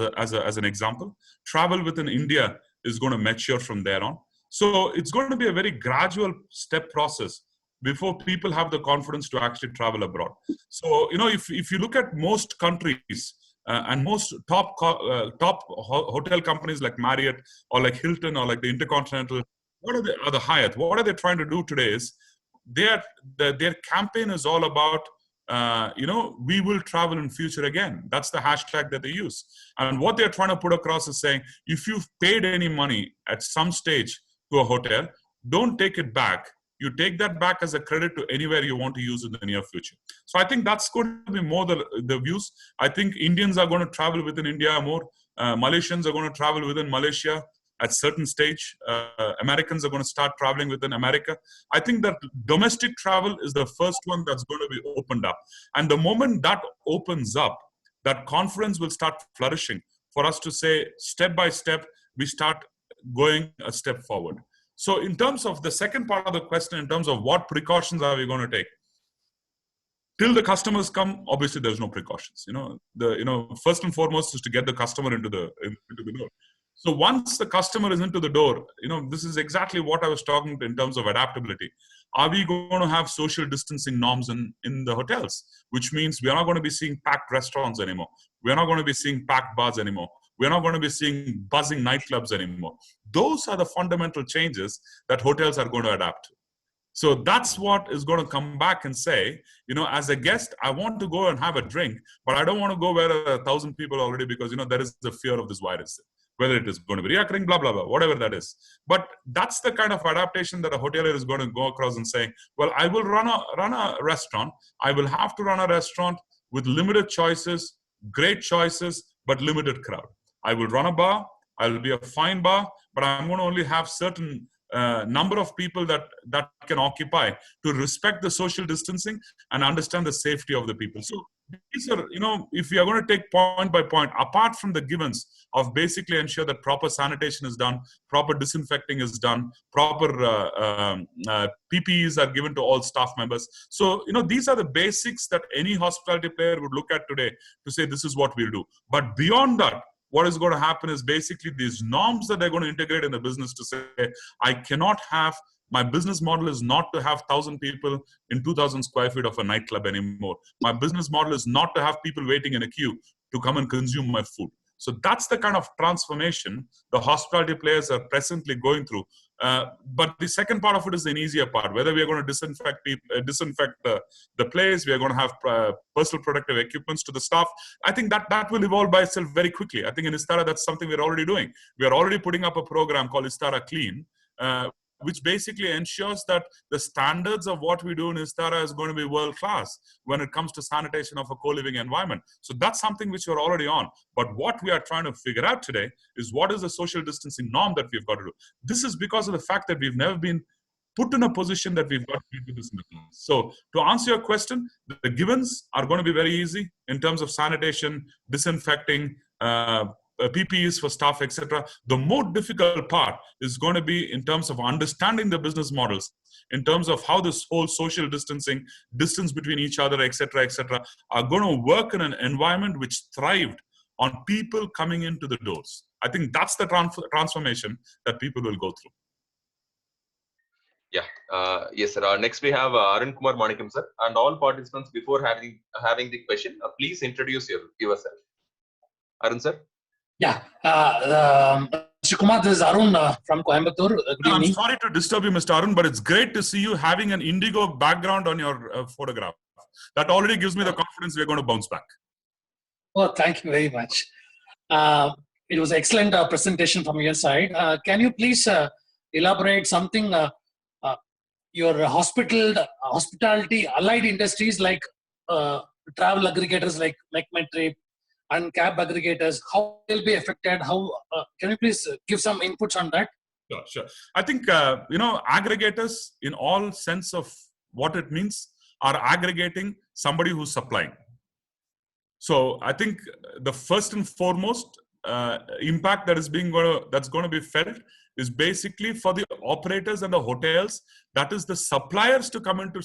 an example. Travel within India is going to mature from there on. So it's going to be a very gradual step process before people have the confidence to actually travel abroad. So, if you look at most countries and most top hotel companies like Marriott or like Hilton or like the Intercontinental, or the Hyatt, what are they trying to do today is their campaign is all about we will travel in future again. That's the hashtag that they use. And what they're trying to put across is saying, if you've paid any money at some stage to a hotel, don't take it back. You take that back as a credit to anywhere you want to use in the near future. So I think that's going to be more the views. I think Indians are going to travel within India more. Malaysians are going to travel within Malaysia at certain stage. Americans are going to start traveling within America. I think that domestic travel is the first one that's going to be opened up. And the moment that opens up, that confidence will start flourishing for us to say, step by step, we start going a step forward. So in terms of the second part of the question, in terms of what precautions are we going to take? Till the customers come, obviously there's no precautions. First and foremost is to get the customer into the door. So once the customer is into the door, this is exactly what I was talking in terms of adaptability. Are we going to have social distancing norms in the hotels? Which means we are not going to be seeing packed restaurants anymore. We're not going to be seeing packed bars anymore. We're not going to be seeing buzzing nightclubs anymore. Those are the fundamental changes that hotels are going to adapt to. So that's what is going to come back and say, as a guest, I want to go and have a drink, but I don't want to go where 1,000 people already because, there is the fear of this virus. Whether it is going to be reoccurring, blah, blah, blah, whatever that is. But that's the kind of adaptation that a hotelier is going to go across and say, well, I will run a restaurant. I will have to run a restaurant with limited choices, great choices, but limited crowd. I will run a bar. I will be a fine bar, but I'm going to only have certain number of people that can occupy to respect the social distancing and understand the safety of the people. So these are, if we are going to take point by point, apart from the givens of basically ensure that proper sanitation is done, proper disinfecting is done, proper PPEs are given to all staff members. So, these are the basics that any hospitality player would look at today to say, this is what we'll do. But beyond that, what is going to happen is basically these norms that they're going to integrate in the business to say, I cannot have, my business model is not to have 1,000 people in 2,000 square feet of a nightclub anymore. My business model is not to have people waiting in a queue to come and consume my food. So that's the kind of transformation the hospitality players are presently going through. But the second part of it is an easier part, whether we are going to disinfect the place, we are going to have personal protective equipments to the staff. I think that will evolve by itself very quickly. I think in Istara, that's something we're already doing. We are already putting up a program called Istara Clean, which basically ensures that the standards of what we do in Istara is going to be world class when it comes to sanitation of a co-living environment. So that's something which we're already on. But what we are trying to figure out today is what is the social distancing norm that we've got to do. This is because of the fact that we've never been put in a position that we've got to do this in the past. So to answer your question, the givens are going to be very easy in terms of sanitation, disinfecting, PPEs for staff, etc. The more difficult part is going to be in terms of understanding the business models, in terms of how this whole social distancing, distance between each other, etc., are going to work in an environment which thrived on people coming into the doors. I think that's the transformation that people will go through. Yeah. Yes, sir. Next we have Arun Kumar Manikam, sir. And all participants, before having the question, please introduce yourself. Arun, sir. Yeah. Mr. Kumar, this is Arun from Coimbatore. Good I'm evening. sorry to disturb you, Mr. Arun, but it's great to see you having an indigo background on your photograph. That already gives me the confidence we're going to bounce back. Oh, thank you very much. It was an excellent presentation from your side. Can you please elaborate something? Your hospitality allied industries like travel aggregators like MakeMyTrip and cab aggregators, how they'll be affected? How can you please give some inputs on that? Sure. I think, aggregators in all sense of what it means are aggregating somebody who's supplying. So I think the first and foremost impact that is that's going to be felt is basically for the operators and the hotels. That is the suppliers to come into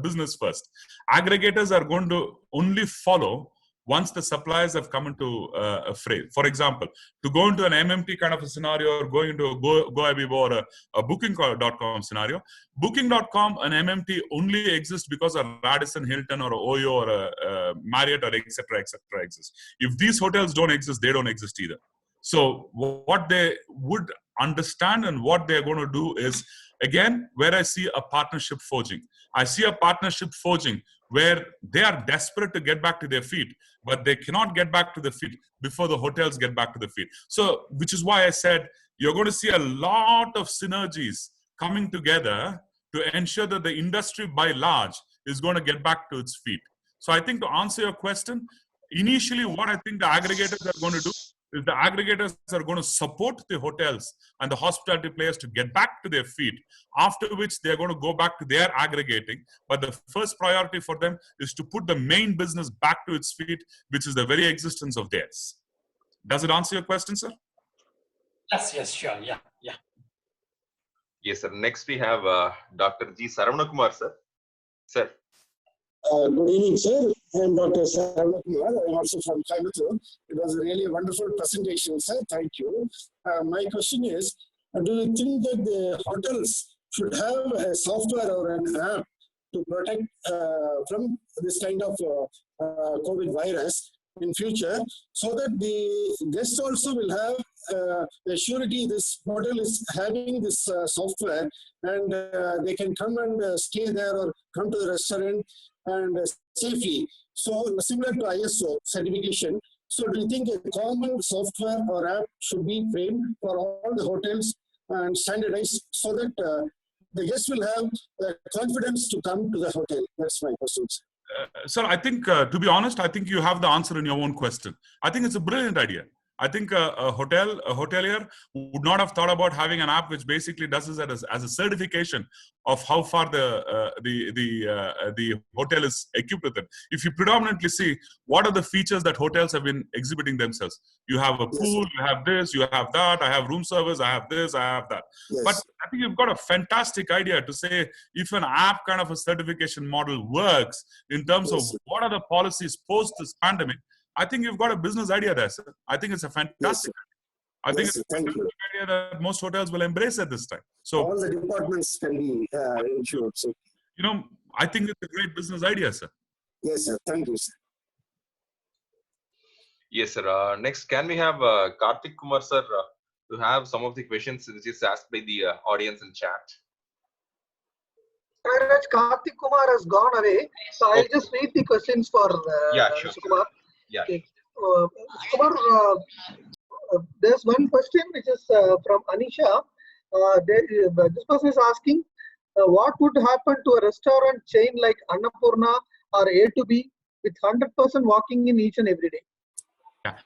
business first. Aggregators are going to only follow once the suppliers have come into a fray. For example, to go into an MMT kind of a scenario or going into a GoAbibo or a Booking.com scenario, Booking.com and MMT only exist because a Radisson, Hilton or a Oyo or a Marriott or etc. exist. If these hotels don't exist, they don't exist either. So what they would understand and what they're going to do is, again, where I see a partnership forging. I see a partnership forging where they are desperate to get back to their feet, but they cannot get back to the feet before the hotels get back to the feet. So, which is why I said you're going to see a lot of synergies coming together to ensure that the industry by large is going to get back to its feet. So I think to answer your question, initially what I think the aggregators are going to do is the aggregators are going to support the hotels and the hospitality players to get back to their feet, after which they're going to go back to their aggregating. But the first priority for them is to put the main business back to its feet, which is the very existence of theirs. Does it answer your question, sir? Yes, sure. Yeah. Yes, sir. Next we have Dr. G. Saravanakumar, sir. Sir. Good evening, sir. I'm Dr. Saravanakumar. I'm also from Coimbatore. It was a really wonderful presentation, sir. Thank you. My question is, do you think that the hotels should have a software or an app to protect from this kind of COVID virus in future, so that the guests also will have the surety this hotel is having this software, and they can come and stay there or come to the restaurant and safely. So similar to ISO certification. So do you think a common software or app should be framed for all the hotels and standardized so that the guests will have the confidence to come to the hotel? That's my question, sir. Sir, I think, to be honest, I think you have the answer in your own question. I think it's a brilliant idea. I think a hotelier would not have thought about having an app which basically does this as a certification of how far the hotel is equipped with it. If you predominantly see what are the features that hotels have been exhibiting themselves, you have a pool, you have this, you have that, I have room service, I have this, I have that. Yes. But I think you've got a fantastic idea to say if an app kind of a certification model works in terms of what are the policies post this pandemic. I think you've got a business idea there, sir. I think it's a fantastic idea. I think it's a fantastic idea that most hotels will embrace at this time. So all the departments can be insured. So, I think it's a great business idea, sir. yes, sir. Thank you, sir. Yes, sir. Next, can we have Karthik Kumar, sir, to have some of the questions which is asked by the audience in chat? Karthik Kumar has gone away, so I'll just read the questions for Sure. Kumar. Yeah. Okay. Kumar, there's one question which is from Anisha. This person is asking, what would happen to a restaurant chain like Annapurna or A2B with 100% walking in each and every day? Yeah,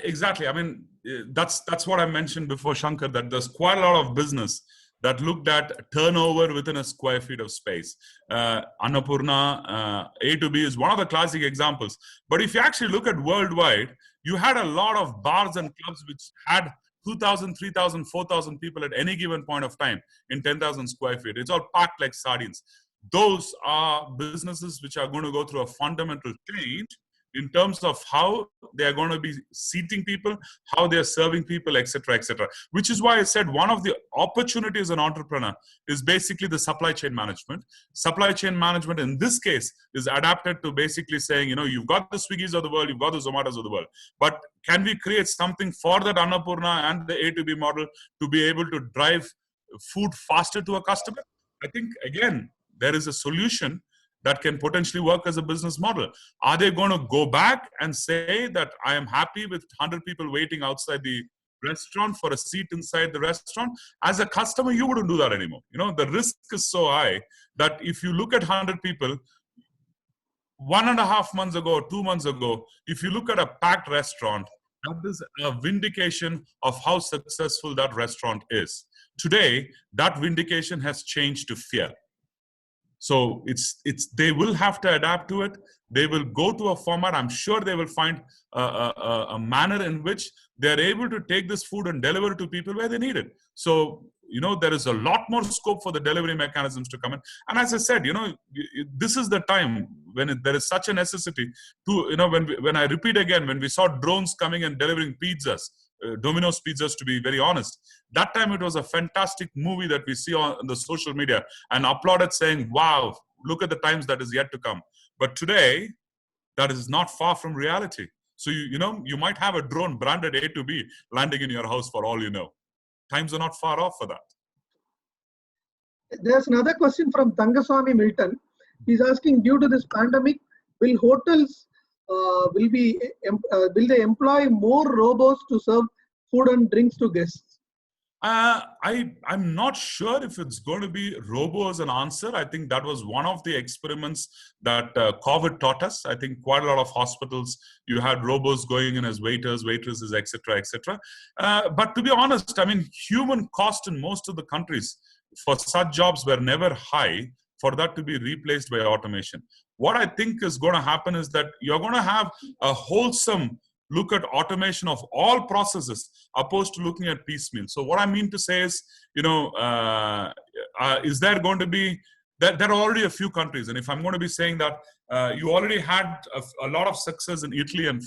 exactly. I mean, that's what I mentioned before, Shankar, that there's quite a lot of business that looked at turnover within a square feet of space. Annapurna, A2B is one of the classic examples. But if you actually look at worldwide, you had a lot of bars and clubs which had 2,000, 3,000, 4,000 people at any given point of time in 10,000 square feet. It's all packed like sardines. Those are businesses which are going to go through a fundamental change in terms of how they are going to be seating people, how they are serving people, etc., etc. Which is why I said one of the opportunities as an entrepreneur is basically the supply chain management. Supply chain management in this case is adapted to basically saying, you know, you've got the Swiggies of the world, you've got the Zomatos of the world, but can we create something for that Annapurna and the A to B model to be able to drive food faster to a customer? I think, again, there is a solution that can potentially work as a business model. Are they going to go back and say that I am happy with 100 people waiting outside the restaurant for a seat inside the restaurant? As a customer, you wouldn't do that anymore. You know, the risk is so high that if you look at 100 people, 1.5 months ago, 2 months ago, if you look at a packed restaurant, that is a vindication of how successful that restaurant is. Today, that vindication has changed to fear. So they will have to adapt to it. They will go to a format. I'm sure they will find a manner in which they're able to take this food and deliver it to people where they need it. So, you know, there is a lot more scope for the delivery mechanisms to come in. And as I said, you know, this is the time when there is such a necessity to, you know, when I repeat again, when we saw drones coming and delivering pizzas, Domino's pizzas, to be very honest, that time it was a fantastic movie that we see on the social media and applauded, saying, wow, look at the times that is yet to come. But today, that is not far from reality. So, you know, you might have a drone branded A to B landing in your house for all you know. Times are not far off for that. There's another question from Tangaswamy Milton. He's asking, due to this pandemic, will hotels will they employ more robots to serve food and drinks to guests? I'm not sure if it's going to be robo as an answer. I think that was one of the experiments that COVID taught us. I think quite a lot of hospitals, you had robos going in as waiters, waitresses, etc., etc. But to be honest, I mean, human cost in most of the countries for such jobs were never high for that to be replaced by automation. What I think is going to happen is that you're going to have a wholesome look at automation of all processes opposed to looking at piecemeal. So what I mean to say is, you know, is there going to be, there are already a few countries, and if I'm going to be saying that you already had a lot of success in Italy and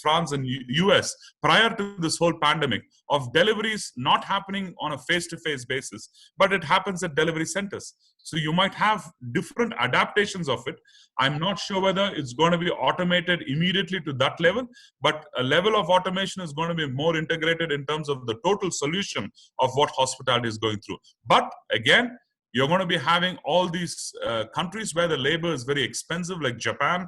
France and US prior to this whole pandemic of deliveries not happening on a face-to-face basis, but it happens at delivery centers. So you might have different adaptations of it. I'm not sure whether it's going to be automated immediately to that level, but a level of automation is going to be more integrated in terms of the total solution of what hospitality is going through. But again, you're going to be having all these countries where the labor is very expensive, like Japan,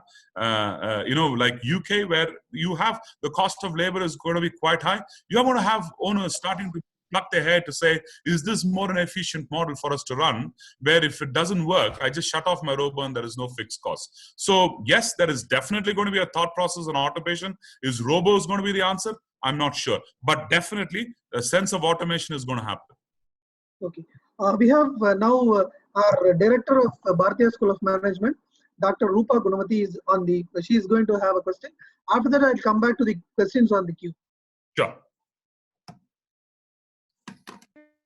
you know, like UK, where you have the cost of labor is going to be quite high. You're going to have owners starting to pluck their hair to say, is this more an efficient model for us to run, where if it doesn't work, I just shut off my robot and there is no fixed cost. So yes, there is definitely going to be a thought process on automation. Is robos going to be the answer? I'm not sure. But definitely, a sense of automation is going to happen. Okay. We have now our director of Bharatiya School of Management, Dr. Rupa Gunamati, is on the. She is going to have a question. After that, I'll come back to the questions on the queue. Sure.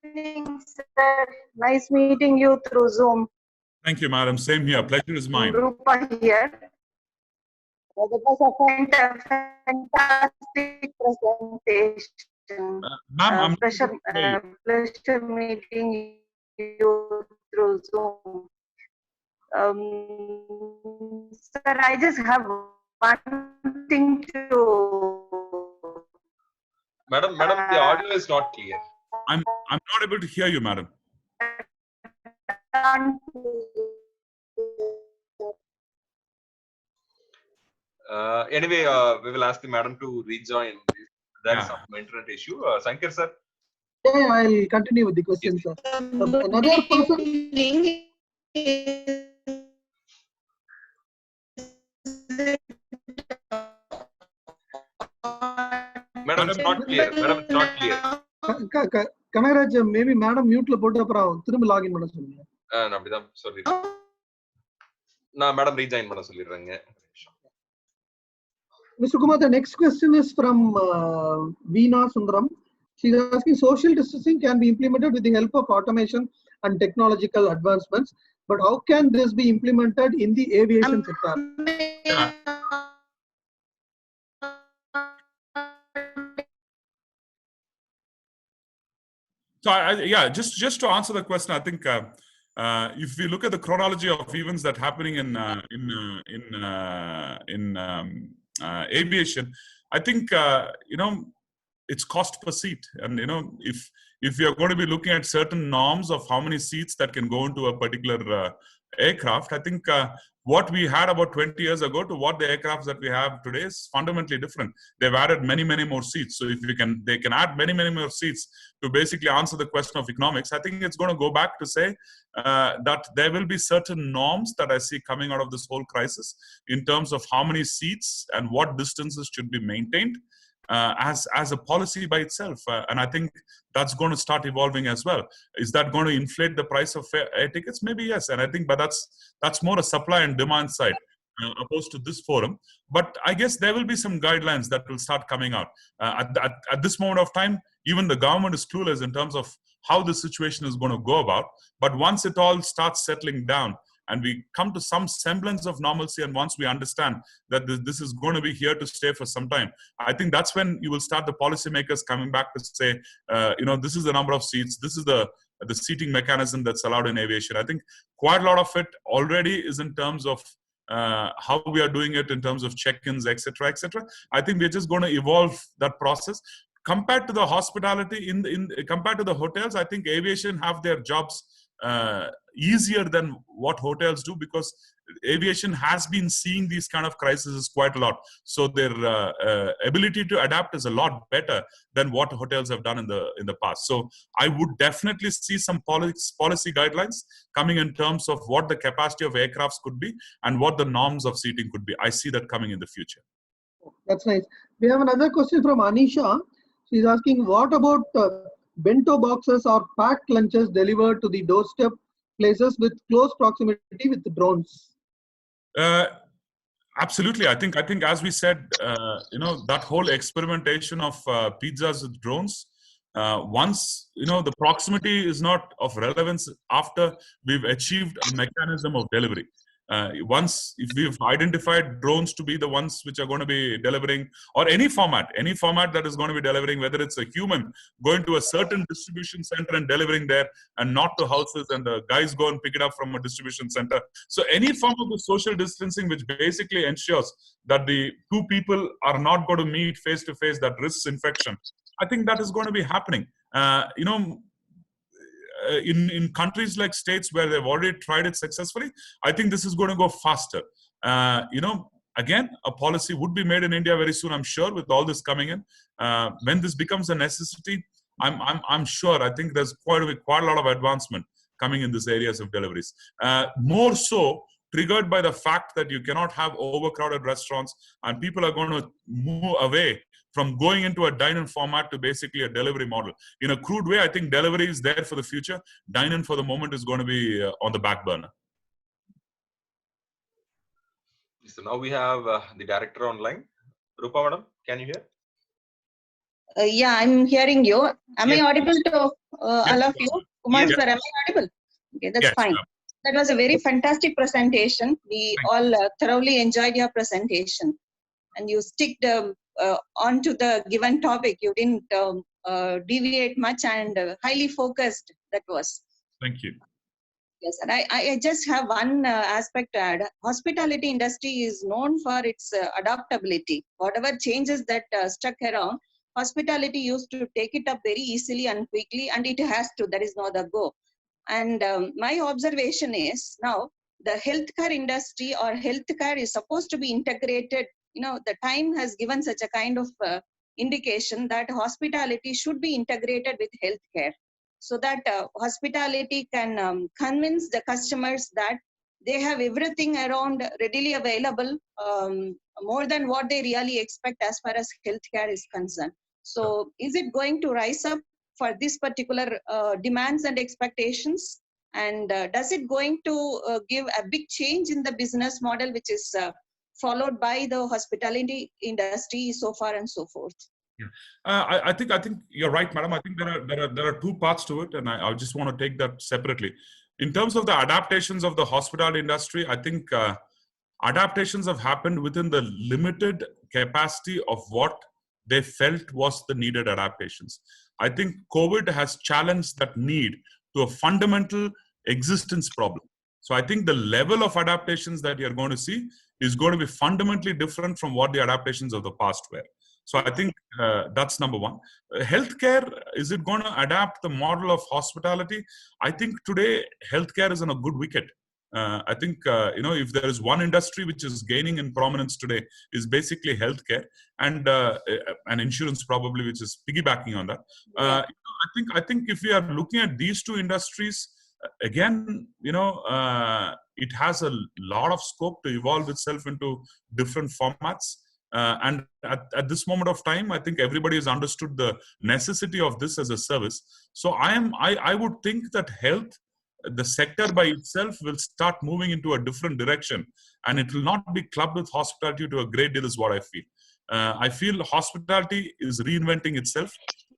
Good evening, sir. Nice meeting you through Zoom. Thank you, madam. Same here. Pleasure is mine. Rupa here. That was a fantastic presentation. Ma'am, pleasure meeting you through Zoom. Sir, I just have one thing to. Madam, the audio is not clear. I'm not able to hear you, madam. Anyway, we will ask the madam to rejoin. There is some internet issue. Sankar sir. Yeah, I'll continue with the questions, sir. Another person. Madam, it's not clear. Madam, it's not clear. Kanaraj, maybe madam mute la போட்டு அப்புறம் திரும்ப login பண்ண சொல்லுங்க. நான் அப்படிதான் சொல்லிடுறேன். நான் madam rejoin பண்ண சொல்லிடுறேங்க. Mr. Kumar, the next question is from Veena Sundaram. She's asking, social distancing can be implemented with the help of automation and technological advancements, but how can this be implemented in the aviation sector? So yeah, just to answer the question, I think if we look at the chronology of events that happening in aviation, I think it's cost per seat, and if we are going to be looking at certain norms of how many seats that can go into a particular aircraft, I think what we had about 20 years ago to what the aircrafts that we have today is fundamentally different. They've added many more seats. So if they can add many more seats to basically answer the question of economics, I think it's going to go back to say that there will be certain norms that I see coming out of this whole crisis in terms of how many seats and what distances should be maintained as a policy by itself. And I think that's going to start evolving as well. Is that going to inflate the price of air tickets? Maybe yes. And I think, but that's more a supply and demand side opposed to this forum. But I guess there will be some guidelines that will start coming out. At this moment of time, even the government is clueless in terms of how the situation is going to go about. But once it all starts settling down, and we come to some semblance of normalcy, and once we understand that this is going to be here to stay for some time, I think that's when you will start the policymakers coming back to say, this is the number of seats, this is the seating mechanism that's allowed in aviation. I think quite a lot of it already is in terms of how we are doing it in terms of check-ins, etc., etc. I think we're just going to evolve that process. Compared to the hospitality, compared to the hotels, I think aviation have their jobs easier than what hotels do, because aviation has been seeing these kind of crises quite a lot. So their ability to adapt is a lot better than what hotels have done in the past. So I would definitely see some policy guidelines coming in terms of what the capacity of aircrafts could be and what the norms of seating could be. I see that coming in the future. That's nice. We have another question from Anisha. She's asking, what about bento boxes or packed lunches delivered to the doorstep places with close proximity with drones? Absolutely. I think as we said, that whole experimentation of pizzas with drones, once the proximity is not of relevance after we've achieved a mechanism of delivery. Once if we've identified drones to be the ones which are going to be delivering, or any format that is going to be delivering, whether it's a human going to a certain distribution center and delivering there and not to houses, and the guys go and pick it up from a distribution center. So any form of the social distancing which basically ensures that the two people are not going to meet face to face, that risks infection, I think that is going to be happening. In countries like states where they've already tried it successfully, I think this is going to go faster. Again, a policy would be made in India very soon, I'm sure, with all this coming in. When this becomes a necessity, I'm sure, I think there's quite a lot of advancement coming in these areas of deliveries. More so triggered by the fact that you cannot have overcrowded restaurants, and people are going to move away from going into a dine-in format to basically a delivery model. In a crude way, I think delivery is there for the future. Dine-in for the moment is going to be on the back burner. So now we have the director online. Rupa madam, can you hear? Yeah, I'm hearing you. Am I audible to all of you? Kumar sir, am I audible? Okay, that's fine. That was a very fantastic presentation. We all thoroughly enjoyed your presentation. And you sticked onto the given topic. You didn't deviate much, and highly focused that was. Thank you. Yes, and I just have one aspect to add. Hospitality industry is known for its adaptability. Whatever changes that struck around, hospitality used to take it up very easily and quickly, and it has to. There is no other go. And my observation is now the healthcare industry or healthcare is supposed to be integrated. The time has given such a kind of indication that hospitality should be integrated with healthcare, so that hospitality can convince the customers that they have everything around readily available, more than what they really expect as far as healthcare is concerned. So is it going to rise up for this particular demands and expectations? And does it going to give a big change in the business model, which is followed by the hospitality industry so far and so forth? Yeah. I think you're right, madam. I think there are two parts to it, and I just want to take that separately. In terms of the adaptations of the hospitality industry, I think adaptations have happened within the limited capacity of what they felt was the needed adaptations. I think COVID has challenged that need to a fundamental existence problem. So I think the level of adaptations that you're going to see is going to be fundamentally different from what the adaptations of the past were. So I think that's number one. Healthcare, is it going to adapt the model of hospitality? I think today healthcare is on a good wicket. I think, if there is one industry which is gaining in prominence today is basically healthcare, and insurance probably, which is piggybacking on that. I think if we are looking at these two industries, again, it has a lot of scope to evolve itself into different formats. And at this moment of time, I think everybody has understood the necessity of this as a service. So I would think that health, the sector by itself, will start moving into a different direction, and it will not be clubbed with hospitality to a great deal, is what I feel. I feel hospitality is reinventing itself.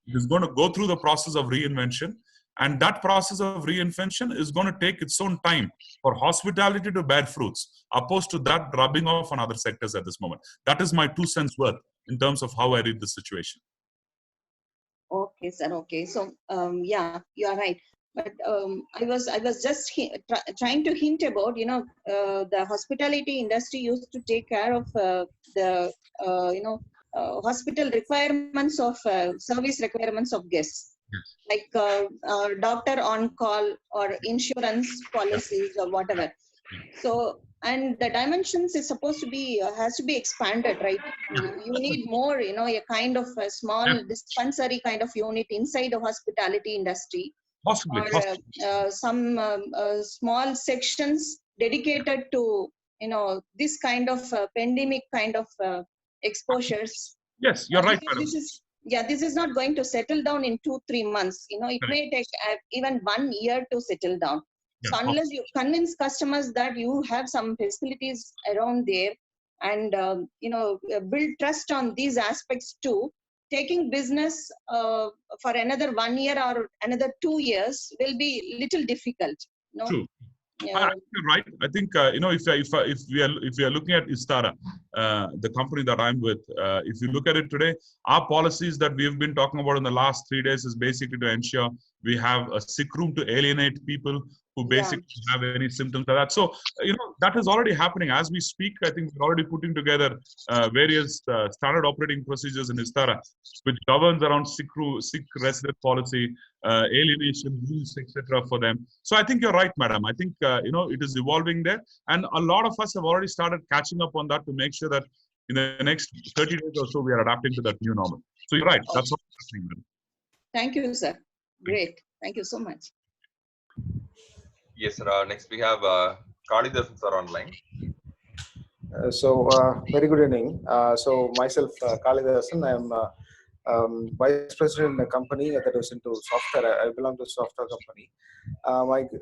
It is going to go through the process of reinvention, and that process of reinvention is going to take its own time for hospitality to bear fruits, opposed to that rubbing off on other sectors at this moment. That is my 2 cents worth in terms of how I read the situation. Okay, sir. Okay, so yeah, you are right. But I was just trying to hint about, the hospitality industry used to take care of the hospital requirements of service requirements of guests. Like doctor on call or insurance policies or whatever. So, and the dimensions is supposed to be, has to be expanded, right? You need more, a kind of a small dispensary kind of unit inside the hospitality industry. Possibly. Or some small sections dedicated to, this kind of pandemic kind of exposures. Yes, you're right, madam. This is not going to settle down in 2-3 months. It may take even 1 year to settle down. So unless you convince customers that you have some facilities around there, and build trust on these aspects too, taking business for another 1 year or another 2 years will be little difficult. True. I think you're right. I think if we are looking at Istara, the company that I'm with, if you look at it today, our policies that we have been talking about in the last 3 days is basically to ensure we have a sick room to alienate people who basically have any symptoms like that. So, that is already happening as we speak. I think we're already putting together various standard operating procedures in Istara, which governs around sick resident policy, alienation rules, etc. for them. So I think you're right, madam. I think, it is evolving there. And a lot of us have already started catching up on that to make sure that in the next 30 days or so, we are adapting to that new normal. So you're right. That's what's happening, madam. Thank you, sir. Great. Thank you so much. Yes, sir. Next we have Kalidasan sir online. Very good evening. So myself, Kalidasan, I am vice president in a company that is into software. I belong to a software company.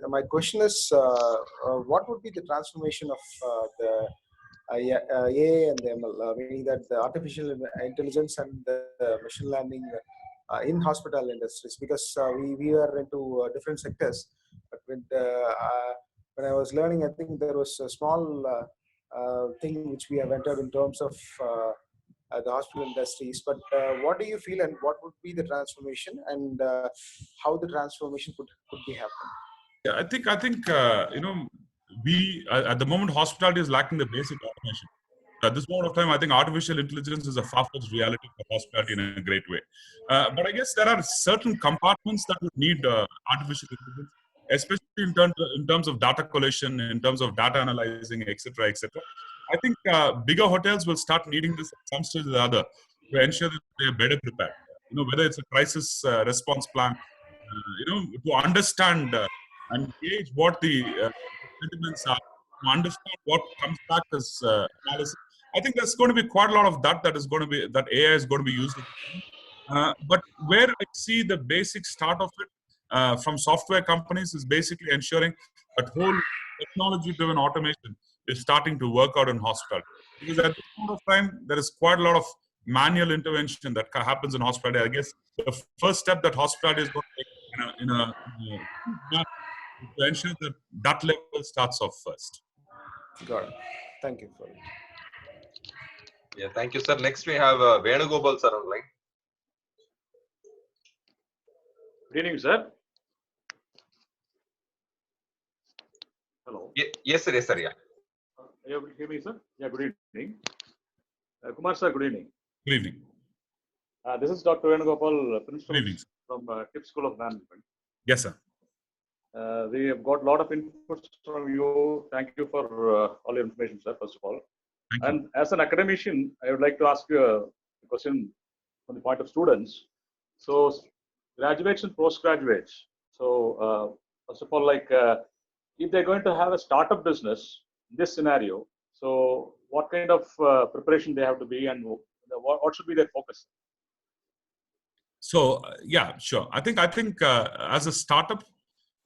My question is, what would be the transformation of the AI and the ML, meaning that the artificial intelligence and the machine learning in hospital industries? Because we are into different sectors. But when I was learning, I think there was a small thing which we have entered in terms of the hospital industries. But what do you feel, and what would be the transformation, and how the transformation could be happening? Yeah, I think we at the moment hospitality is lacking the basic automation. At this moment of time, I think artificial intelligence is a far-fetched reality for hospitality in a great way. But I guess there are certain compartments that would need artificial intelligence, especially in terms of data collation, in terms of data analyzing, etc., etc. I think bigger hotels will start needing this at some stage or the other to ensure that they are better prepared. Whether it's a crisis response plan, to understand and gauge what the sentiments are, to understand what comes back as analysis. I think there's going to be quite a lot of that AI is going to be used. But where I see the basic start of it from software companies is basically ensuring that whole technology-driven automation is starting to work out in hospitality. Because at this point of time, there is quite a lot of manual intervention that happens in hospitality. I guess the first step that hospitality is going to take to ensure that level starts off first. Got it. Thank you for it. Yeah, thank you, sir. Next, we have Venugopal sir online. Good evening, sir. Hello. Yes, sir. Yes, sir. Yeah. You able to hear me, sir? Yeah, good evening. Kumar, sir, good evening. Good evening. This is Dr. Venugopal, principal Good evening. from TIP School of Management. Yes, sir. We have got a lot of inputs from you. Thank you for all your information, sir, first of all. Thank And as an academician, I would like to ask you a question from the point of students. So, graduates and postgraduates. So, first of all, like if they're going to have a startup business in this scenario, so what kind of preparation they have to be, and what should be their focus? So yeah, sure. I think as a startup,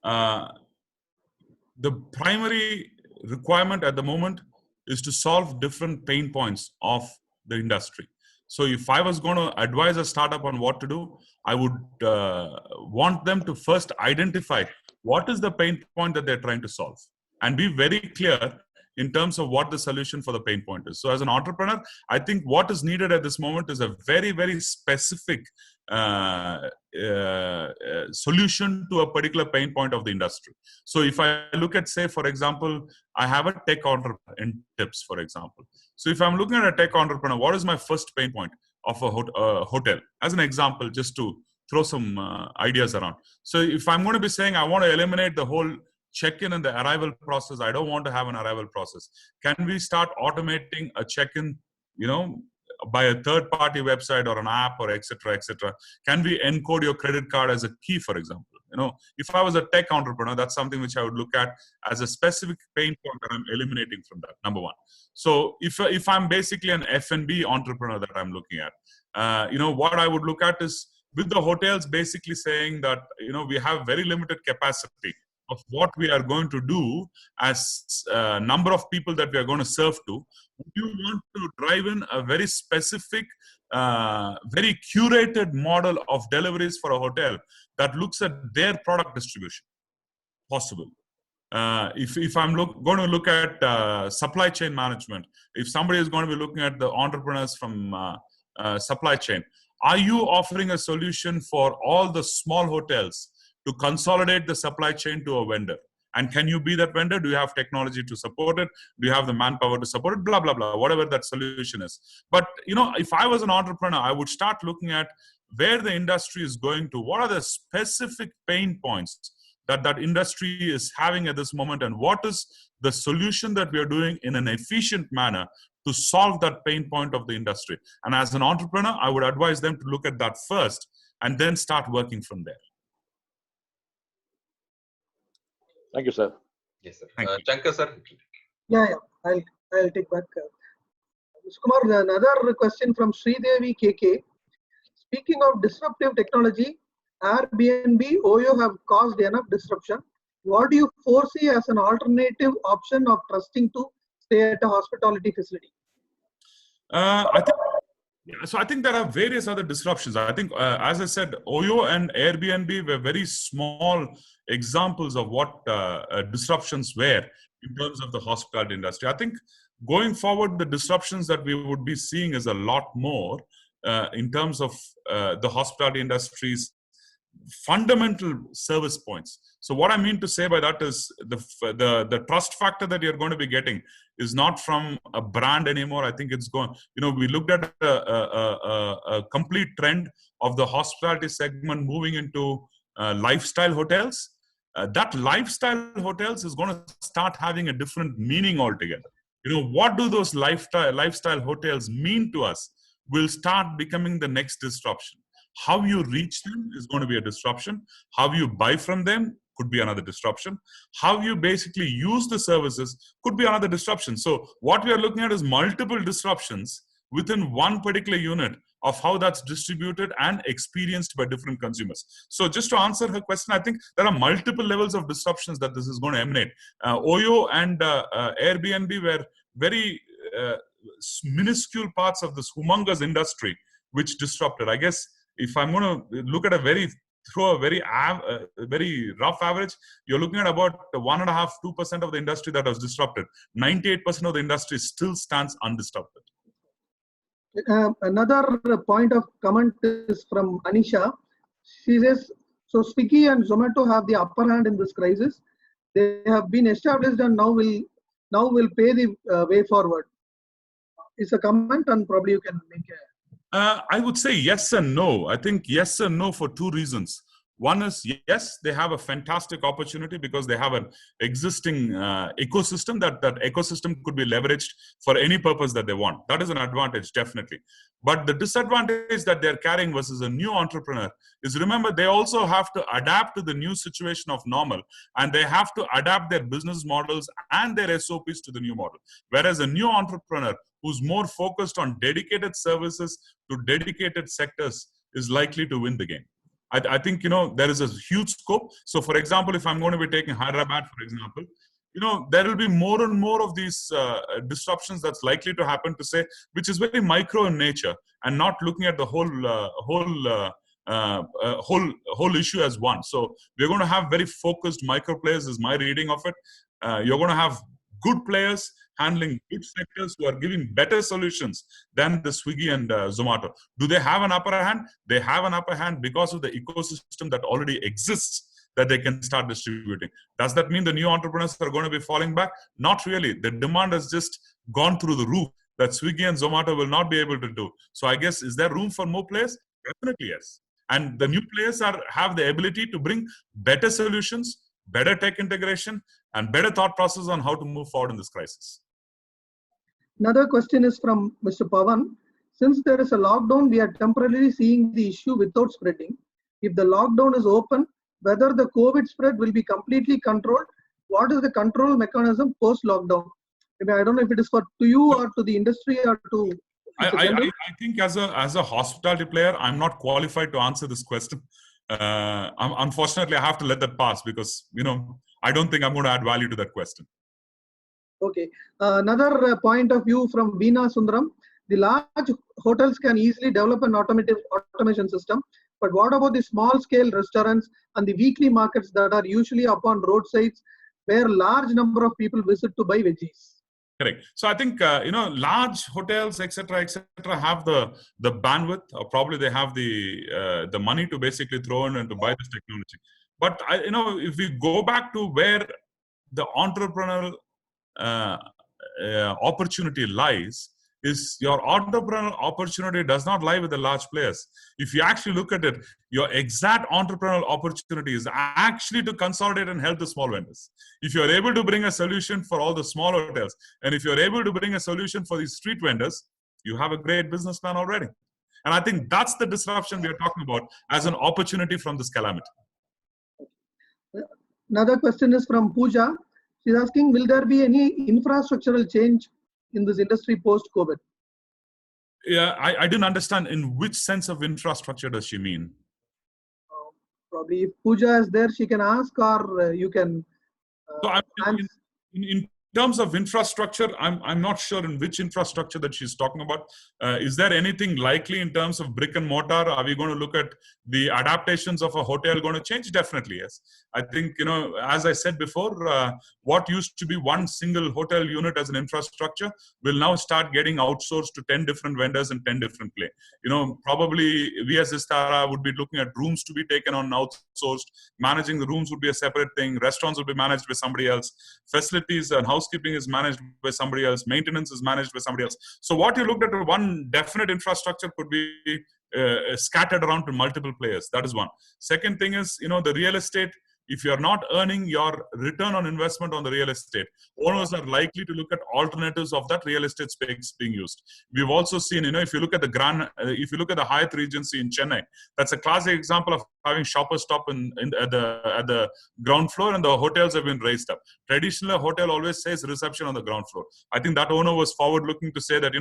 the primary requirement at the moment is to solve different pain points of the industry. So if I was going to advise a startup on what to do, I would want them to first identify what is the pain point that they're trying to solve and be very clear in terms of what the solution for the pain point is. So as an entrepreneur, I think what is needed at this moment is a very, very specific solution to a particular pain point of the industry. So if I look at, say, for example, I have a tech entrepreneur in TIPS, for example. So if I'm looking at a tech entrepreneur, what is my first pain point of a hotel? As an example, just to throw some ideas around. So if I'm going to be saying I want to eliminate the whole check-in and the arrival process, I don't want to have an arrival process. Can we start automating a check-in, by a third-party website or an app or etc. Can we encode your credit card as a key, for example? If I was a tech entrepreneur, that's something which I would look at as a specific pain point that I'm eliminating from that, number one. So if I'm basically an F&B entrepreneur that I'm looking at, what I would look at is with the hotels basically saying that, we have very limited capacity of what we are going to do as a number of people that we are going to serve to. You want to drive in a very specific, very curated model of deliveries for a hotel that looks at their product distribution possible. If I'm going to look at supply chain management, if somebody is going to be looking at the entrepreneurs from supply chain, are you offering a solution for all the small hotels to consolidate the supply chain to a vendor? And can you be that vendor? Do you have technology to support it? Do you have the manpower to support it? Blah, blah, blah, whatever that solution is. But, if I was an entrepreneur, I would start looking at where the industry is going to. What are the specific pain points that industry is having at this moment? And what is the solution that we are doing in an efficient manner to solve that pain point of the industry? And as an entrepreneur, I would advise them to look at that first and then start working from there. Thank you, sir. Yes, sir. Shankar, sir. Yeah. I'll take back. Mr. Kumar, another question from Sridevi KK. Speaking of disruptive technology, Airbnb, OYO have caused enough disruption. What do you foresee as an alternative option of trusting to stay at a hospitality facility? I think there are various other disruptions. I think, as I said, OYO and Airbnb were very small examples of what disruptions were in terms of the hospitality industry. I think going forward, the disruptions that we would be seeing is a lot more in terms of the hospitality industry's fundamental service points. So what I mean to say by that is the trust factor that you're going to be getting is not from a brand anymore. I think it's going, we looked at a complete trend of the hospitality segment moving into lifestyle hotels. That lifestyle hotels is going to start having a different meaning altogether. What do those lifestyle hotels mean to us will start becoming the next disruption. How you reach them is going to be a disruption. How you buy from them could be another disruption. How you basically use the services could be another disruption. So what we are looking at is multiple disruptions within one particular unit of how that's distributed and experienced by different consumers. So just to answer her question, I think there are multiple levels of disruptions that this is going to emanate. OYO and Airbnb were very minuscule parts of this humongous industry which disrupted. I guess if I'm going to look at a very rough average, you're looking at about 1.5–2% of the industry that was disrupted. 98% of the industry still stands undisrupted. Another point of comment is from Anisha. She says, so Swiggy and Zomato have the upper hand in this crisis. They have been established and now will pay the way forward. It's a comment, and probably you can make a. I would say yes and no. I think yes and no for two reasons. One is, yes, they have a fantastic opportunity because they have an existing ecosystem that ecosystem could be leveraged for any purpose that they want. That is an advantage, definitely. But the disadvantage that they're carrying versus a new entrepreneur is, remember, they also have to adapt to the new situation of normal, and they have to adapt their business models and their SOPs to the new model. Whereas a new entrepreneur who's more focused on dedicated services to dedicated sectors is likely to win the game. I think, there is a huge scope. So, for example, if I'm going to be taking Hyderabad, for example, there will be more and more of these disruptions that's likely to happen, to say, which is very micro in nature and not looking at the whole issue as one. So we're going to have very focused micro players, is my reading of it. You're going to have good players handling good sectors who are giving better solutions than the Swiggy and Zomato. Do they have an upper hand? They have an upper hand because of the ecosystem that already exists that they can start distributing. Does that mean the new entrepreneurs are going to be falling back? Not really. The demand has just gone through the roof that Swiggy and Zomato will not be able to do. So I guess, is there room for more players? Definitely yes. And the new players have the ability to bring better solutions, better tech integration, and better thought process on how to move forward in this crisis. Another question is from Mr. Pavan. Since there is a lockdown, we are temporarily seeing the issue without spreading. If the lockdown is open, whether the COVID spread will be completely controlled, what is the control mechanism post-lockdown? I don't know if it is to you or to the industry or to... I think as a hospitality player, I'm not qualified to answer this question. Unfortunately, I have to let that pass because, I don't think I'm going to add value to that question. Okay. Another point of view from Veena Sundaram. The large hotels can easily develop an automation system. But what about the small scale restaurants and the weekly markets that are usually upon roadsides where large number of people visit to buy veggies? Correct. So I think, large hotels, etc., have the bandwidth, or probably they have the money to basically throw in and to buy this technology. But, if we go back to where the entrepreneurial opportunity lies, is your entrepreneurial opportunity does not lie with the large players. If you actually look at it, your exact entrepreneurial opportunity is actually to consolidate and help the small vendors. If you're able to bring a solution for all the small hotels, and if you're able to bring a solution for these street vendors, you have a great business plan already. And I think that's the disruption we are talking about as an opportunity from this calamity. Another question is from Pooja. She's asking, will there be any infrastructural change in this industry post-COVID? Yeah, I didn't understand in which sense of infrastructure does she mean? Probably if Pooja is there, she can ask, or you can answer. In terms of infrastructure, I'm not sure in which infrastructure that she's talking about. Is there anything likely in terms of brick and mortar? Are we going to look at the adaptations of a hotel going to change? Definitely, yes. I think, as I said before, what used to be one single hotel unit as an infrastructure will now start getting outsourced to 10 different vendors and 10 different play. Probably we as Vistara would be looking at rooms to be taken on outsourced. Managing the rooms would be a separate thing. Restaurants will be managed by somebody else. Facilities and housekeeping is managed by somebody else. Maintenance is managed by somebody else. So what you looked at, one definite infrastructure could be scattered around to multiple players. That is one. Second thing is, the real estate. If you're not earning your return on investment on the real estate, owners are likely to look at alternatives of that real estate space being used. We've also seen, if you look at the Hyatt Regency in Chennai, that's a classic example of having Shoppers Stop at the ground floor, and the hotels have been raised up. Traditionally, a hotel always says reception on the ground floor. I think that owner was forward looking to say that,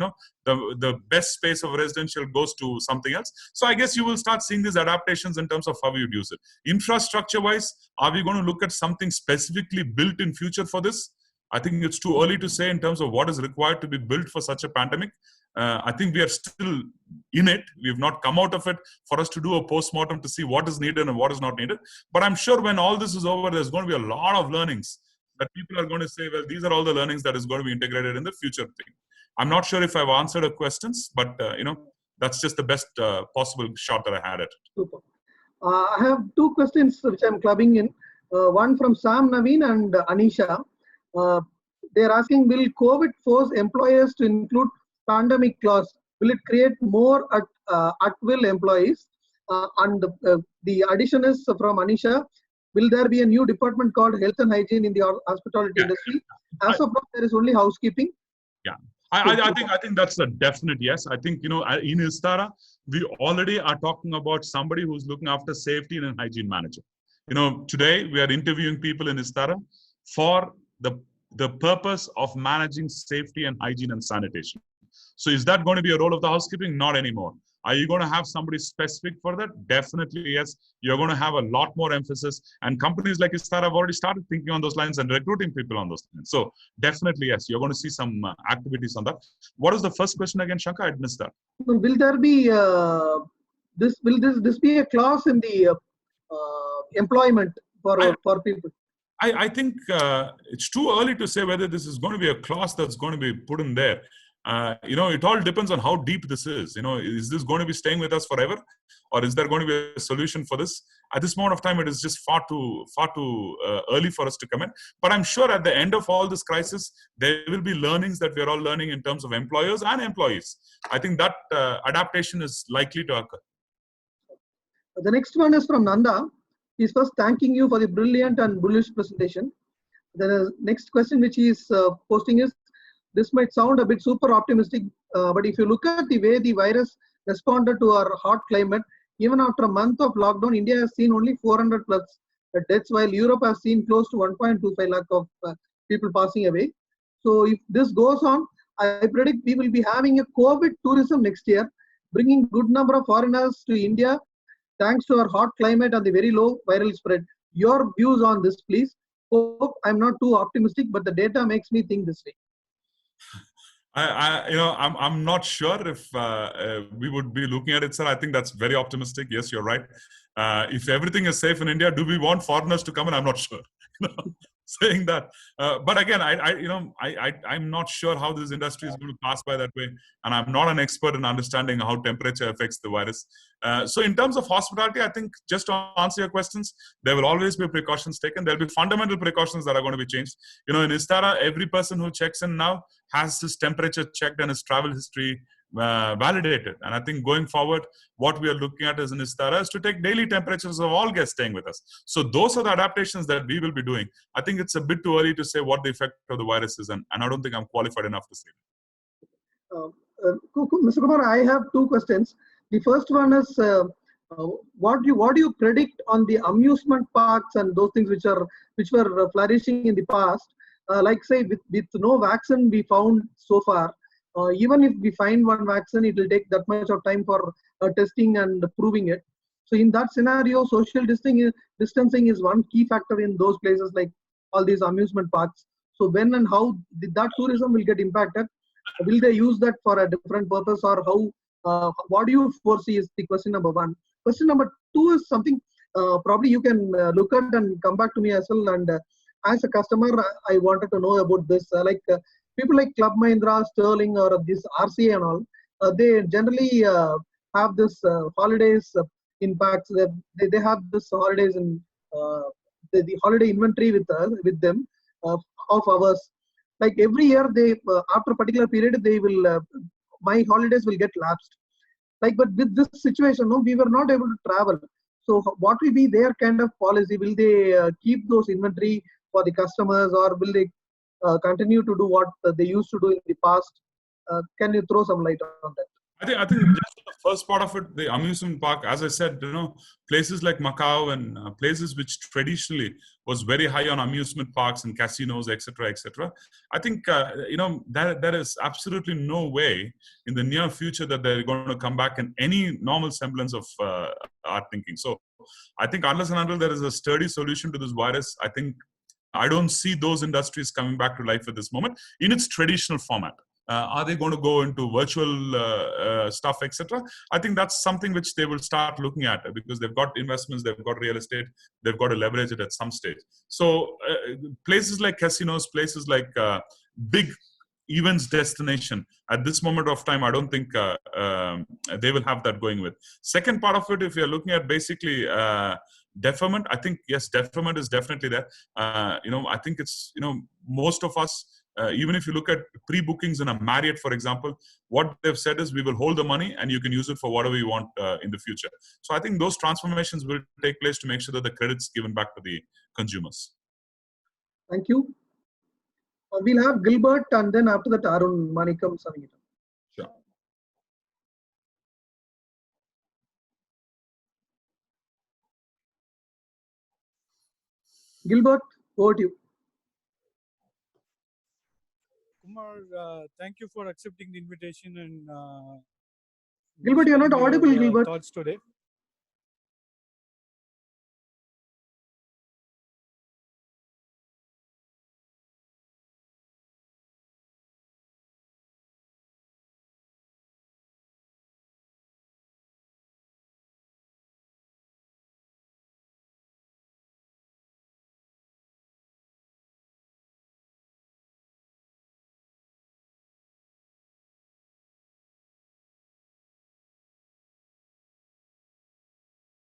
the best space of residential goes to something else. So I guess you will start seeing these adaptations in terms of how you'd use it. Infrastructure wise, are we going to look at something specifically built in future for this? I think it's too early to say in terms of what is required to be built for such a pandemic. I think we are still in it. We have not come out of it for us to do a post-mortem to see what is needed and what is not needed. But I'm sure when all this is over, there's going to be a lot of learnings that people are going to say, well, these are all the learnings that is going to be integrated in the future thing. I'm not sure if I've answered your questions, but that's just the best possible shot that I had at it. Super. I have two questions which I'm clubbing in. One from Sam Naveen and Anisha. They're asking, will COVID force employers to include pandemic clause? Will it create more at-will employees? And the addition is from Anisha. Will there be a new department called Health and Hygiene in the hospitality industry? As of now, there is only housekeeping. Yeah, I think that's a definite yes. I think, in Istara, we already are talking about somebody who's looking after safety and hygiene manager. Today we are interviewing people in Istara for the purpose of managing safety and hygiene and sanitation. So is that going to be a role of the housekeeping? Not anymore. Are you going to have somebody specific for that? Definitely yes. You're going to have a lot more emphasis, and companies like Istara have already started thinking on those lines and recruiting people on those lines. So definitely yes, you're going to see some activities on that. What is the first question again, Shankar? I missed that. Will there be will this be a clause in the employment for people? I think it's too early to say whether this is going to be a clause that's going to be put in there. It all depends on how deep this is. Is this going to be staying with us forever, or is there going to be a solution for this? At this moment of time, it is just far too early for us to comment. But I'm sure at the end of all this crisis, there will be learnings that we're all learning in terms of employers and employees. I think that adaptation is likely to occur. The next one is from Nanda. He's first thanking you for the brilliant and bullish presentation. The next question which he is posting is, this might sound a bit super optimistic, but if you look at the way the virus responded to our hot climate, even after a month of lockdown, India has seen only 400 plus deaths, while Europe has seen close to 1.25 lakh of people passing away. So if this goes on, I predict we will be having a COVID tourism next year, bringing good number of foreigners to India, thanks to our hot climate and the very low viral spread. Your views on this, please. Hope I'm not too optimistic, but the data makes me think this way. I'm not sure if we would be looking at it, sir. I think that's very optimistic. Yes, you're right. If everything is safe in India, do we want foreigners to come in? I'm not sure. Saying that, but again, I'm not sure how this industry is going to pass by that way, and I'm not an expert in understanding how temperature affects the virus. So in terms of hospitality, I think, just to answer your questions, there will always be precautions taken. There'll be fundamental precautions that are going to be changed. In Istara, every person who checks in now has his temperature checked and his travel history validated. And I think going forward, what we are looking at as in Istara is to take daily temperatures of all guests staying with us. So those are the adaptations that we will be doing. I think it's a bit too early to say what the effect of the virus is, and I don't think I'm qualified enough to say that. Mr. Kumar, I have two questions. The first one is, what do you predict on the amusement parks and those things which were flourishing in the past? Like say with no vaccine we found so far, even if we find one vaccine, it will take that much of time for testing and proving it. So in that scenario, social distancing is one key factor in those places like all these amusement parks. So when and how that tourism will get impacted? Will they use that for a different purpose, or how? What do you foresee is the question number one. Question number two is something probably you can look at and come back to me as well. And as a customer, I wanted to know about this. People like Club Mahindra, Sterling, or this RCA and all, they generally have this holidays impacts. They have this holidays and the holiday inventory with them of ours. Like every year, they after a particular period, they will my holidays will get lapsed. But with this situation, no, we were not able to travel. So what will be their kind of policy? Will they keep those inventory for the customers, or will they continue to do what they used to do in the past? Can you throw some light on that? I think just the first part of it, the amusement park, as I said, places like Macau and places which traditionally was very high on amusement parks and casinos, etc., etc. I think there is absolutely no way in the near future that they're going to come back in any normal semblance of our thinking. So I think unless and until there is a sturdy solution to this virus, I don't see those industries coming back to life at this moment in its traditional format. Are they going to go into virtual stuff, etc.? I think that's something which they will start looking at, because they've got investments, they've got real estate, they've got to leverage it at some stage. So places like casinos, places like big events destination. At this moment of time, I don't think they will have that going with. Second part of it, if you're looking at basically deferment, I think yes, deferment is definitely there. I think it's most of us. Even if you look at pre-bookings in a Marriott, for example, what they've said is we will hold the money and you can use it for whatever you want in the future. So I think those transformations will take place to make sure that the credit's given back to the consumers. Thank you. We'll have Gilbert and then after that Arun Manikam Sangeeta. Sure. Gilbert, over to you. Kumar, thank you for accepting the invitation and Gilbert, you're not audible, Gilbert. thoughts today.